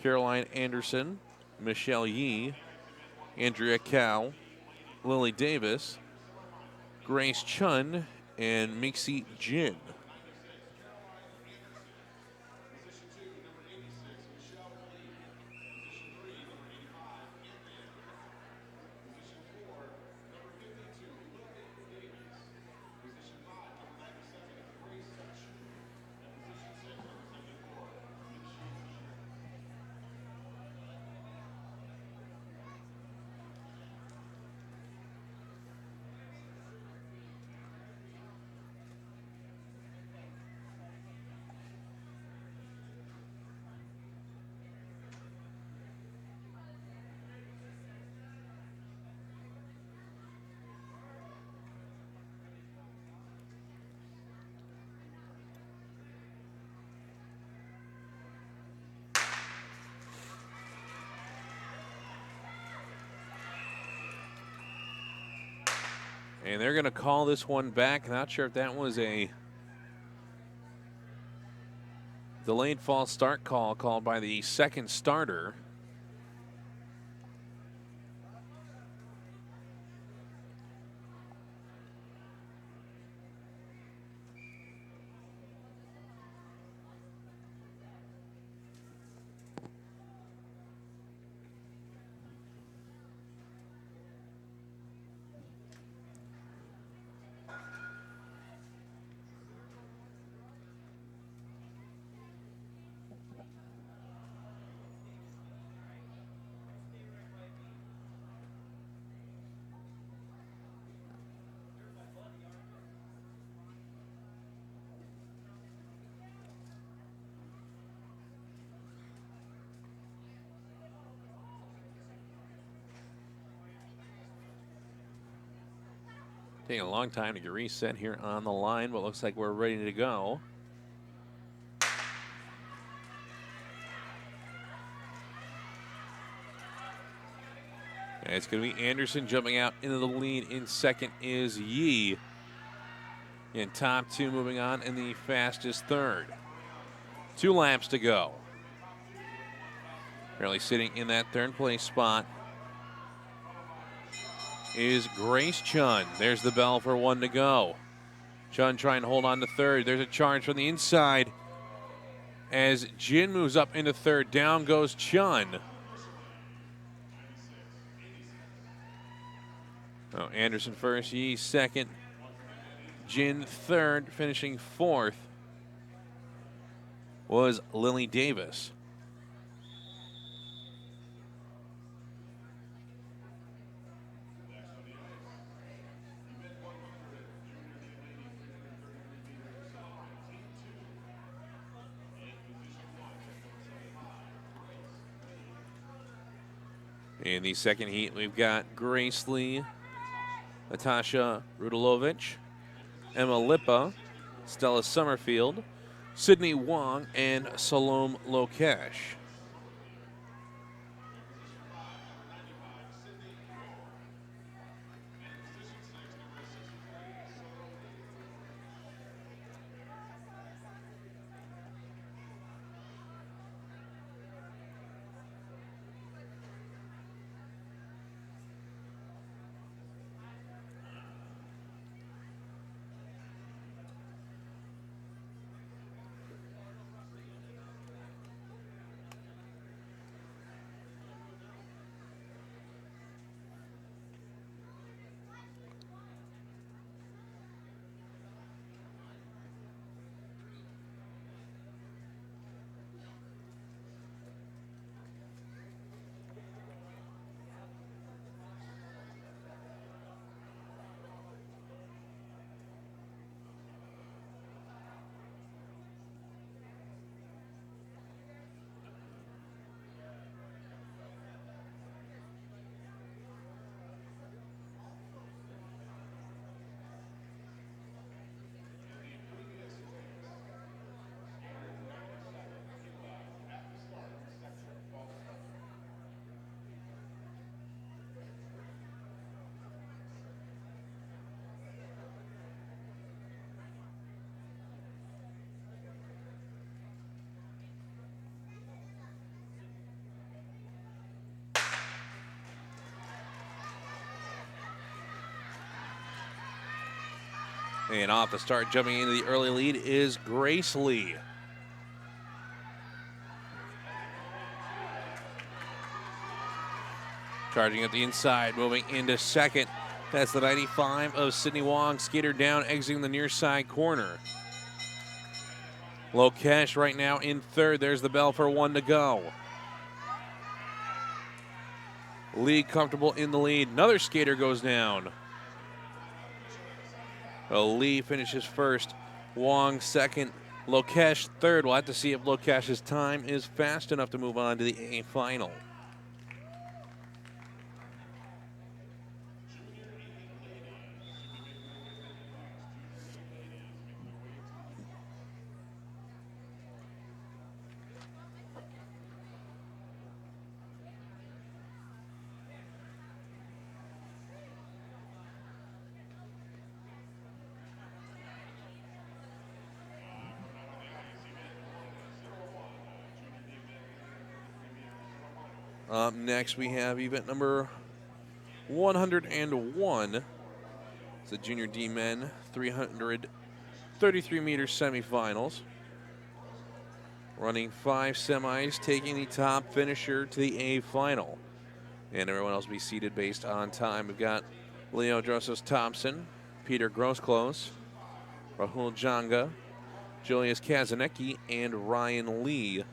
A: Caroline Anderson, Michelle Yee, Andrea Cow, Lily Davis, Grace Chun, and Mixie Jin. And they're going to call this one back. Not sure if that was a delayed false start call called by the second starter. Taking a long time to get reset here on the line, but looks like we're ready to go. And it's going to be Anderson jumping out into the lead. In second is Yee. In top two moving on in the fastest third. 2 laps to go. Currently sitting in that third place spot is Grace Chun. There's the bell for 1 to go. Chun trying to hold on to third. There's a charge from the inside as Jin moves up into third. Down goes Chun. Oh, Anderson first, Yee second, Jin third. Finishing fourth was Lily Davis. In the second heat, we've got Grace Lee, Natasha Rudilovich, Emma Lippa, Stella Summerfield, Sydney Wong, and Salome Lokesh. And off the start, jumping into the early lead is Grace Lee. Charging at the inside, moving into second. That's the 95 of Sydney Wong. Skater down, exiting the near side corner. Lokesh right now in third. There's the bell for 1 to go. Lee comfortable in the lead. Another skater goes down. Lee finishes first. Wong second. Lokesh third. We'll have to see if Lokesh's time is fast enough to move on to the A final. Up next, we have event number 101. It's the Junior D Men 333-meter semifinals. Running 5 semis, taking the top finisher to the A final. And everyone else will be seated based on time. We've got Leo Drossos Thompson, Peter Grosclose, Rahul Janga, Julius Kazanecki, and Ryan Lee.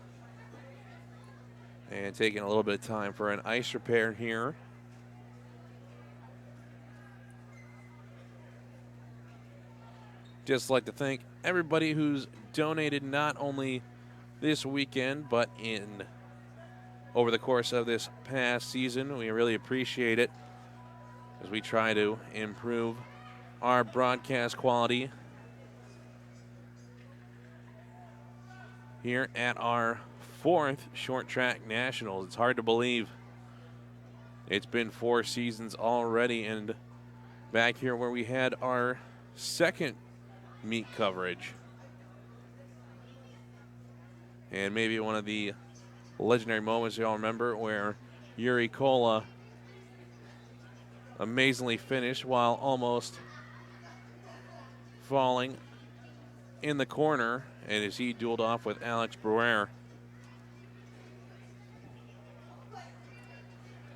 A: And taking a little bit of time for an ice repair here. Just like to thank everybody who's donated not only this weekend, but over the course of this past season. We really appreciate it as we try to improve our broadcast quality here at our 4th Short Track Nationals. It's hard to believe it's been 4 seasons already, and back here where we had our 2nd meet coverage. And maybe one of the legendary moments you all remember where Yuri Kola amazingly finished while almost falling in the corner, and as he dueled off with Alex Bruer.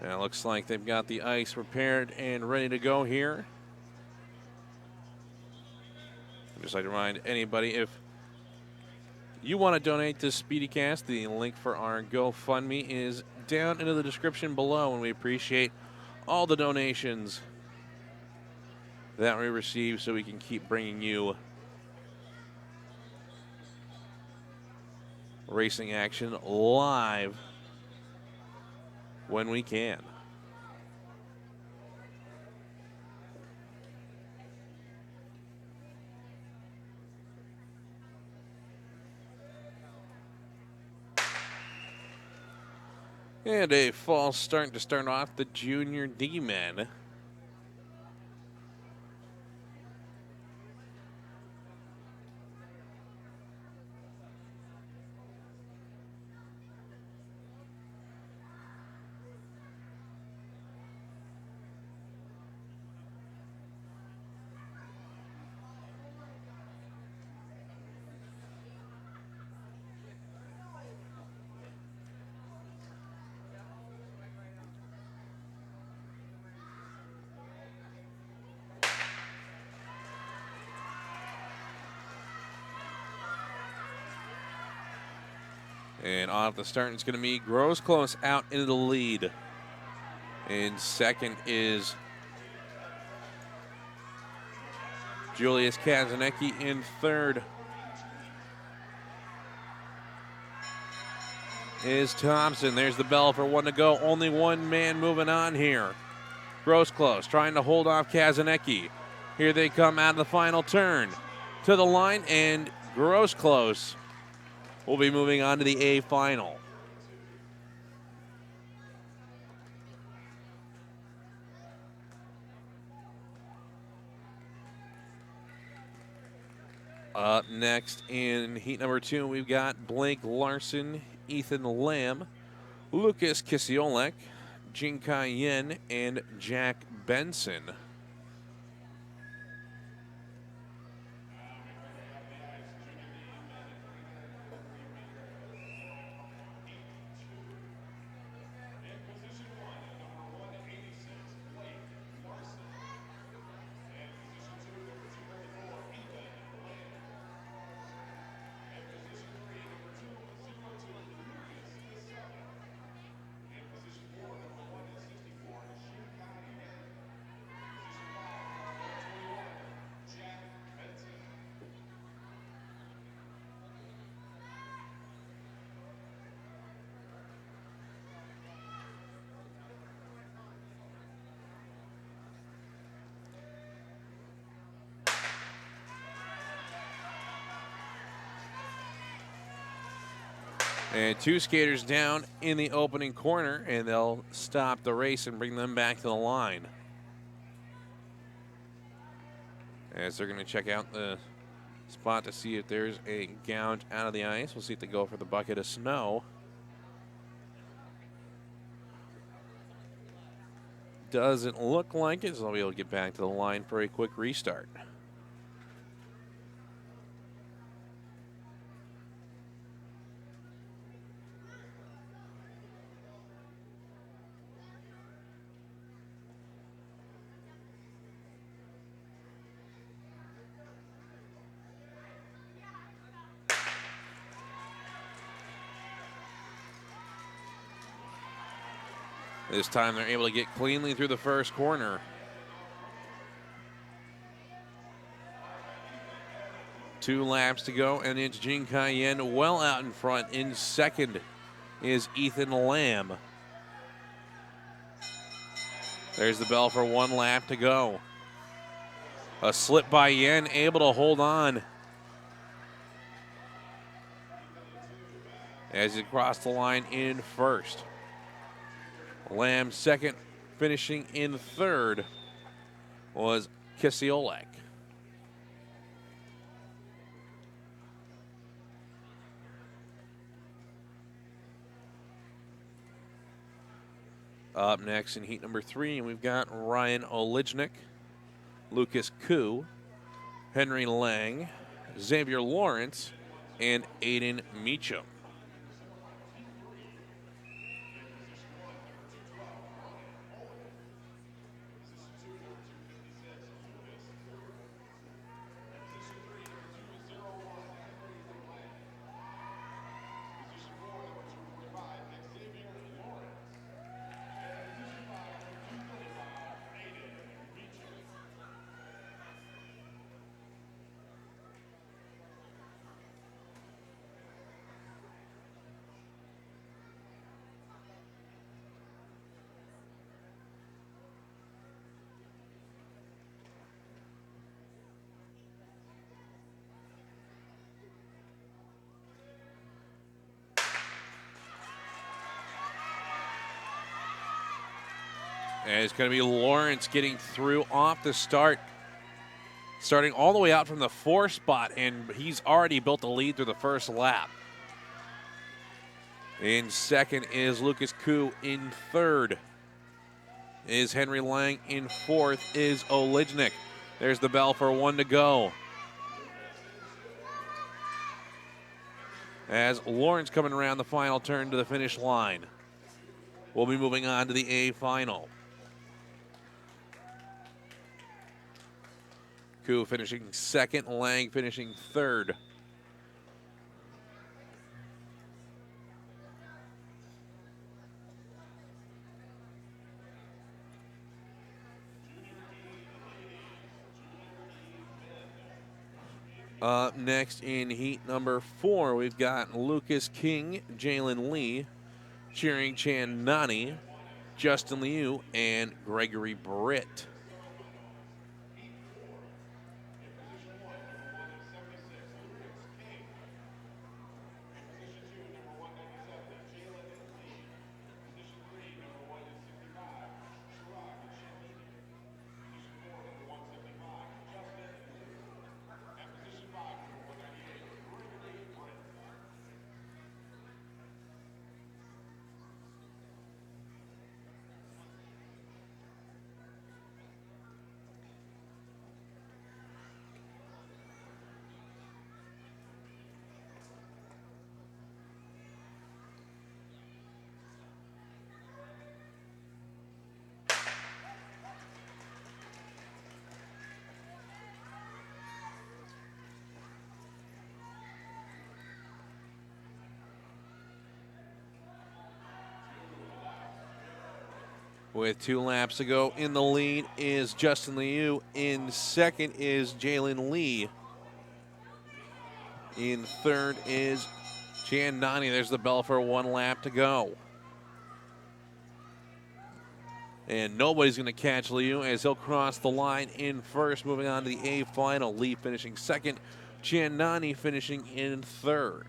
A: And it looks like they've got the ice repaired and ready to go here. I'd just like to remind anybody, if you want to donate to SpeediCast, the link for our GoFundMe is down into the description below, and we appreciate all the donations that we receive so we can keep bringing you racing action live when we can. And a false start to start off the Junior D-Men. And off the start, it's going to be Grosclose out into the lead. And second is Julius Kazanecki in third. Is Thompson. There's the bell for 1 to go. Only one man moving on here. Grosclose trying to hold off Kazanecki. Here they come out of the final turn to the line, and Grosclose will be moving on to the A final. Up next in heat number 2, we've got Blake Larson, Ethan Lamb, Lucas Kisiolek, Jinkai Yen, and Jack Benson. And 2 skaters down in the opening corner, and they'll stop the race and bring them back to the line. As they're going to check out the spot to see if there's a gouge out of the ice. We'll see if they go for the bucket of snow. Doesn't look like it, so I'll be able to get back to the line for a quick restart. This time they're able to get cleanly through the first corner. Two laps to go, and it's Jing Cayenne well out in front. In second is Ethan Lamb. There's the bell for 1 lap to go. A slip by Yen, able to hold on as he crossed the line in first. Lamb second, finishing in third was Kisiolek. Up next in heat number 3, we've got Ryan Olijnik, Lucas Koo, Henry Lang, Xavier Lawrence, and Aiden Meacham. And it's going to be Lawrence getting through off the start, starting all the way out from the 4th spot, and he's already built the lead through the first lap. In second is Lucas Koo. In third is Henry Lang. In fourth is Olijnik. There's the bell for 1 to go. As Lawrence coming around the final turn to the finish line. We'll be moving on to the A final. Koo finishing second, Lang finishing third. Up next in heat number 4, we've got Lucas King, Jalen Lee, Cheering Chan Nani, Justin Liu, and Gregory Britt. With 2 laps to go, in the lead is Justin Liu. In second is Jalen Lee. In third is Chan Nani. There's the bell for 1 lap to go. And nobody's going to catch Liu as he'll cross the line in first, moving on to the A final. Lee finishing second, Chan Nani finishing in third.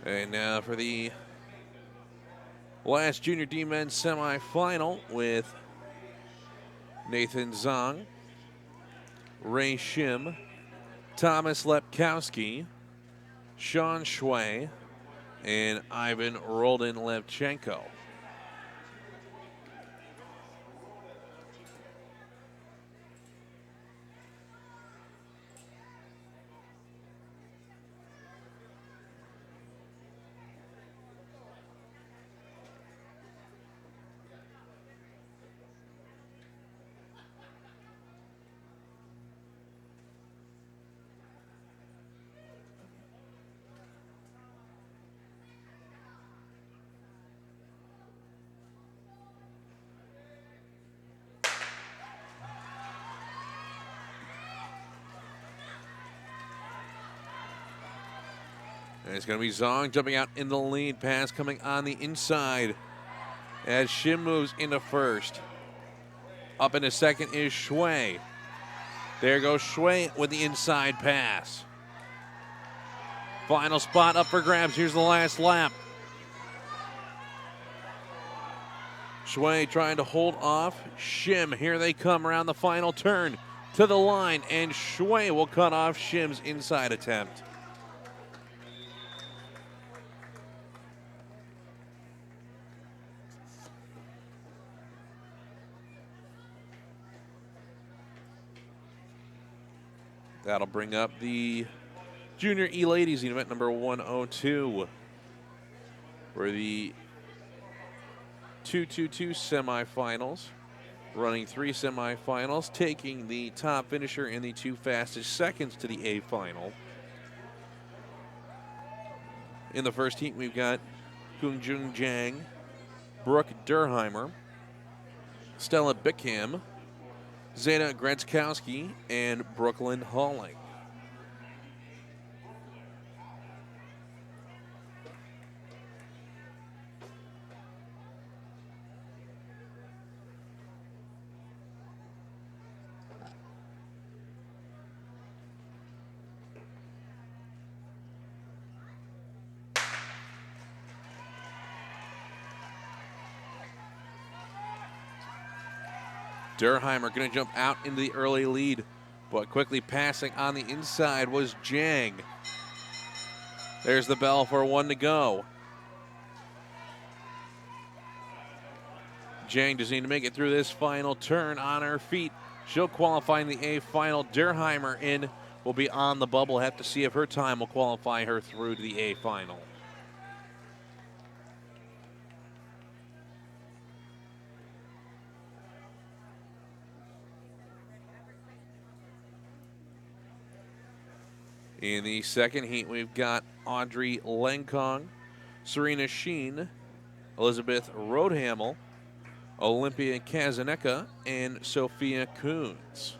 A: And now for the Last Junior D men's semifinal with Nathan Zong, Ray Shim, Thomas Lepkowski, Sean Shui, and Ivan Roldan-Levchenko. And it's going to be Zong jumping out in the lead. Pass coming on the inside as Shim moves into first. Up into second is Shui. There goes Shui with the inside pass. Final spot up for grabs. Here's the last lap. Shui trying to hold off Shim. Here they come around the final turn to the line, and Shui will cut off Shim's inside attempt. That'll bring up the Junior E Ladies in event number 102 for the 2-2-2 semifinals. Running 3 semifinals, taking the top finisher in the 2 fastest seconds to the A final. In the first heat, we've got Kungjung Jang, Brooke Durheimer, Stella Bickham, Zeta Gretzkowski, and Brooklyn Halling. Durheimer going to jump out into the early lead, but quickly passing on the inside was Jang. There's the bell for 1 to go. Jang just need to make it through this final turn on her feet. She'll qualify in the A final. Durheimer in will be on the bubble. Have to see if her time will qualify her through to the A final. In the second heat, we've got Audrey Lenkong, Serena Sheen, Elizabeth Roadhamel, Olympia Kazaneka, and Sophia Coons.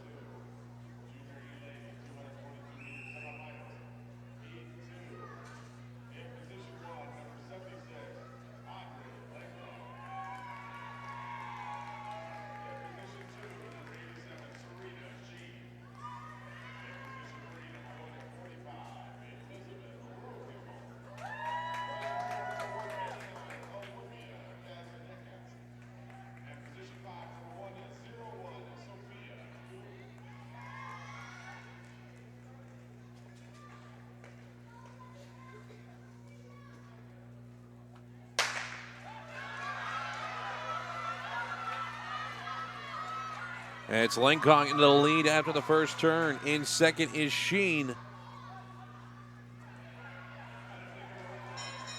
A: And it's Lenkong into the lead after the first turn. In second is Sheen.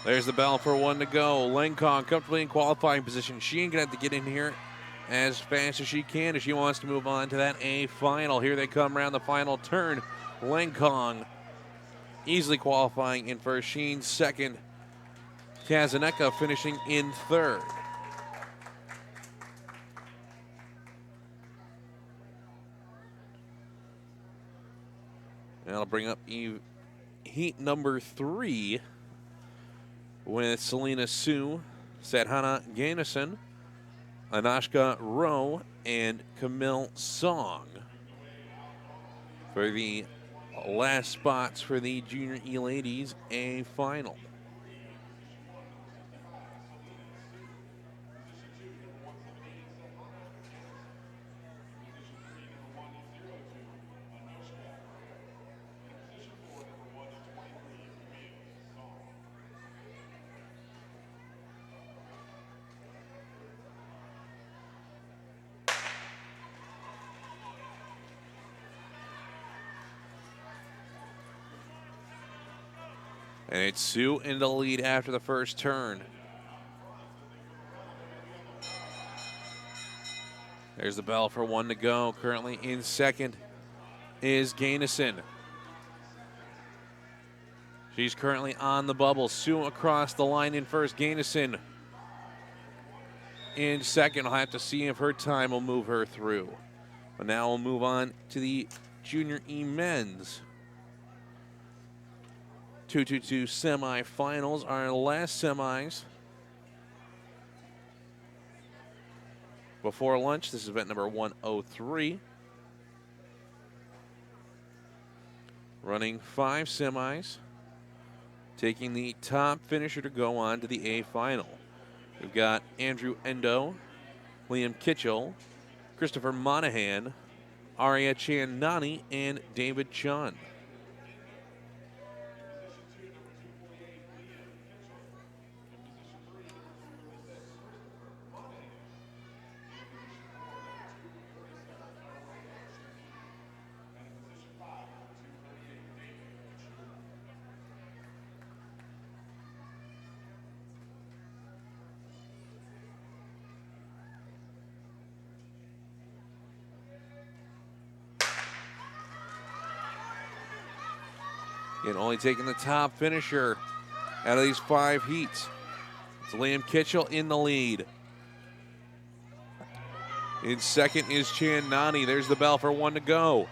A: There's the bell for 1 to go. Lenkong comfortably in qualifying position. Sheen gonna have to get in here as fast as she can if she wants to move on to that A final. Here they come around the final turn. Lenkong easily qualifying in first. Sheen second. Kazaneka finishing in third. And I'll bring up heat number 3 with Selena Sue, Sadhana Ganesan, Anashka Rowe, and Camille Song for the last spots for the Junior E Ladies A final. And it's Sue in the lead after the first turn. There's the bell for 1 to go. Currently in second is Gainison. She's currently on the bubble. Sue across the line in first. Gainison in second. I'll have to see if her time will move her through. But now we'll move on to the Junior E men's 222 semifinals. Our last semis before lunch. This is event number 103. Running 5 semis. Taking the top finisher to go on to the A final. We've got Andrew Endo, Liam Kitchell, Christopher Monahan, Arya Chandani, and David Chun. And only taking the top finisher out of these 5 heats. It's Liam Kitchell in the lead. In second is Chandani. There's the bell for 1 to go.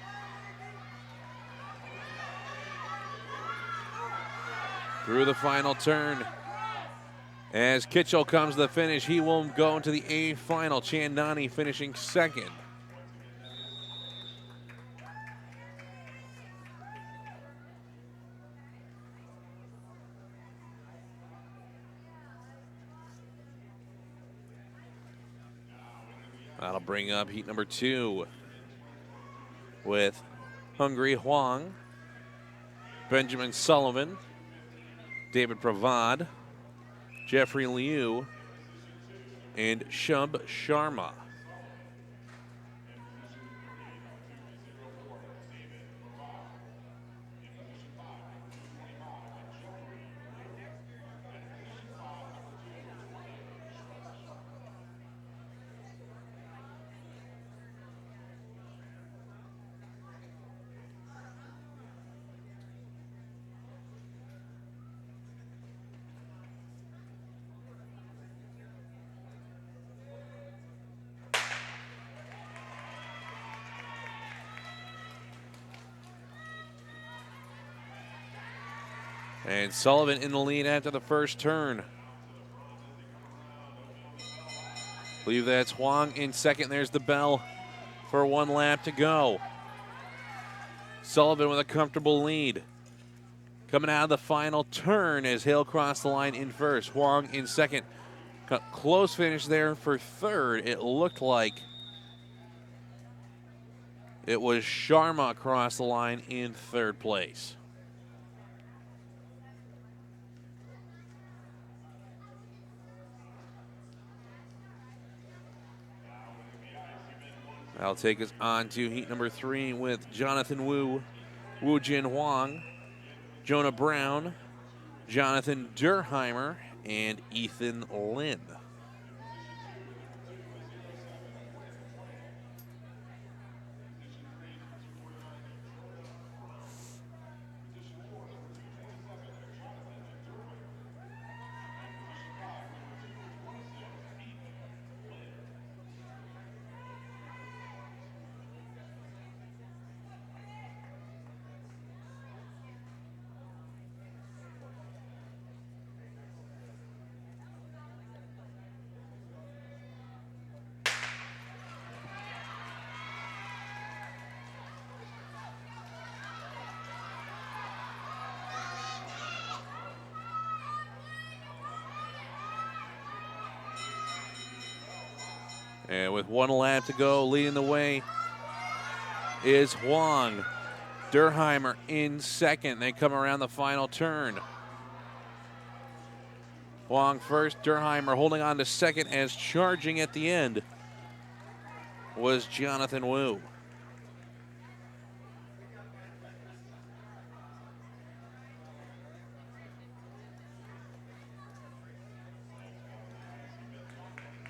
A: Through the final turn. As Kitchell comes to the finish, he will go into the A final. Chandani finishing second. That'll bring up heat number 2 with Hungry Huang, Benjamin Sullivan, David Pravad, Jeffrey Liu, and Shub Sharma. And Sullivan in the lead after the first turn. I believe that's Huang in second. There's the bell for 1 lap to go. Sullivan with a comfortable lead. Coming out of the final turn as Hale crossed the line in first. Huang in second. Close finish there for third. It looked like it was Sharma across the line in third place. That'll take us on to heat number 3 with Jonathan Wu, Wu Jin Huang, Jonah Brown, Jonathan Durheimer, and Ethan Lin. And with 1 lap to go, leading the way is Huang. Durheimer in second. They come around the final turn. Huang first, Durheimer holding on to second as charging at the end was Jonathan Wu.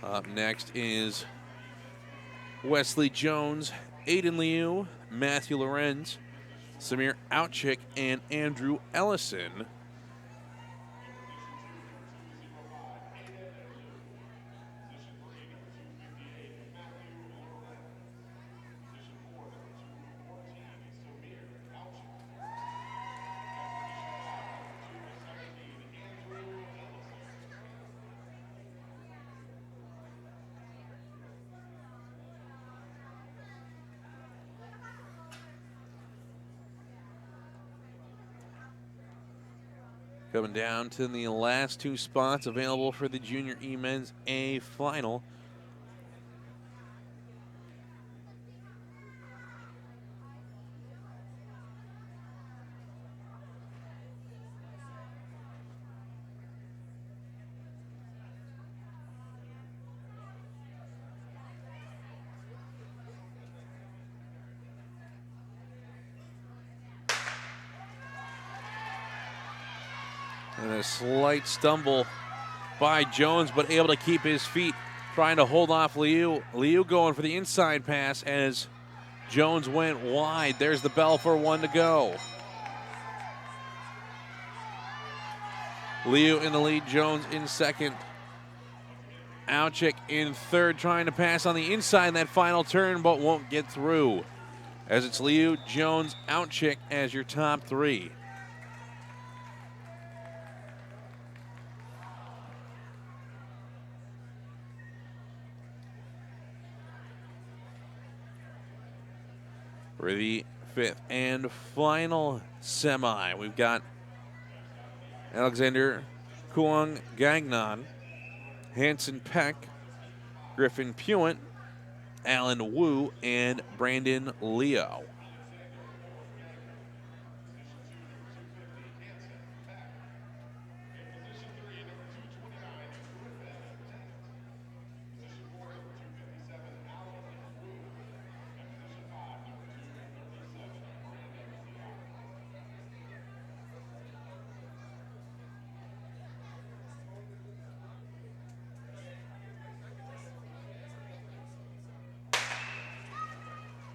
A: Up next is Wesley Jones, Aiden Liu, Matthew Lorenz, Samir Outchick, and Andrew Ellison. Coming down to the last two spots available for the Junior E Men's A final. And a slight stumble by Jones, but able to keep his feet, trying to hold off Liu. Liu going for the inside pass as Jones went wide. There's the bell for one to go. Liu in the lead, Jones in second. Outchick in third, trying to pass on the inside in that final turn, but won't get through. As it's Liu, Jones, Outchick as your top three. For the fifth and final semi, we've got Alexander Kuang Gagnon, Hanson Peck, Griffin Puent, Alan Wu, and Brandon Leo.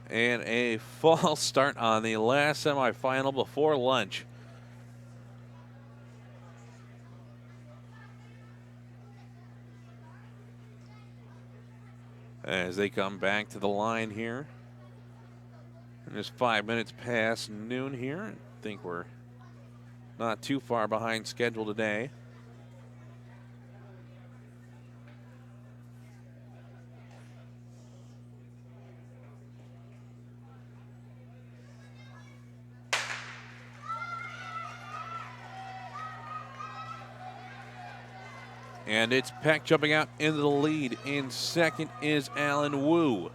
A: And a false start on the last semifinal before lunch. As they come back to the line here. And just 5 minutes past noon here. I think we're not too far behind schedule today. And it's Peck jumping out into the lead. In second is Alan Wu.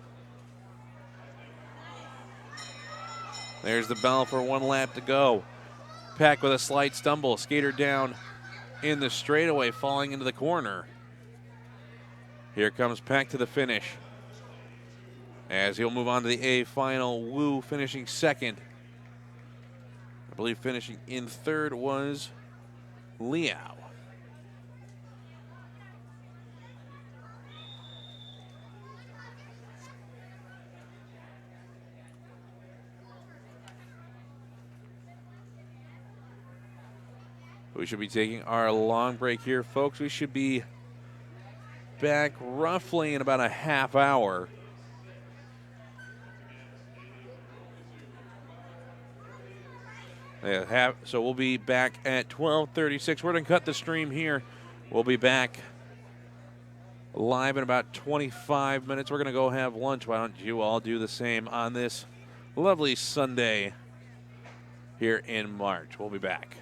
A: There's the bell for one lap to go. Peck with a slight stumble. Skater down in the straightaway, falling into the corner. Here comes Peck to the finish. As he'll move on to the A final, Wu finishing second. I believe finishing in third was Liao. We should be taking our long break here, folks. We should be back roughly in about a half hour. So we'll be back at 12:36. We're going to cut the stream here. We'll be back live in about 25 minutes. We're going to go have lunch. Why don't you all do the same on this lovely Sunday here in March? We'll be back.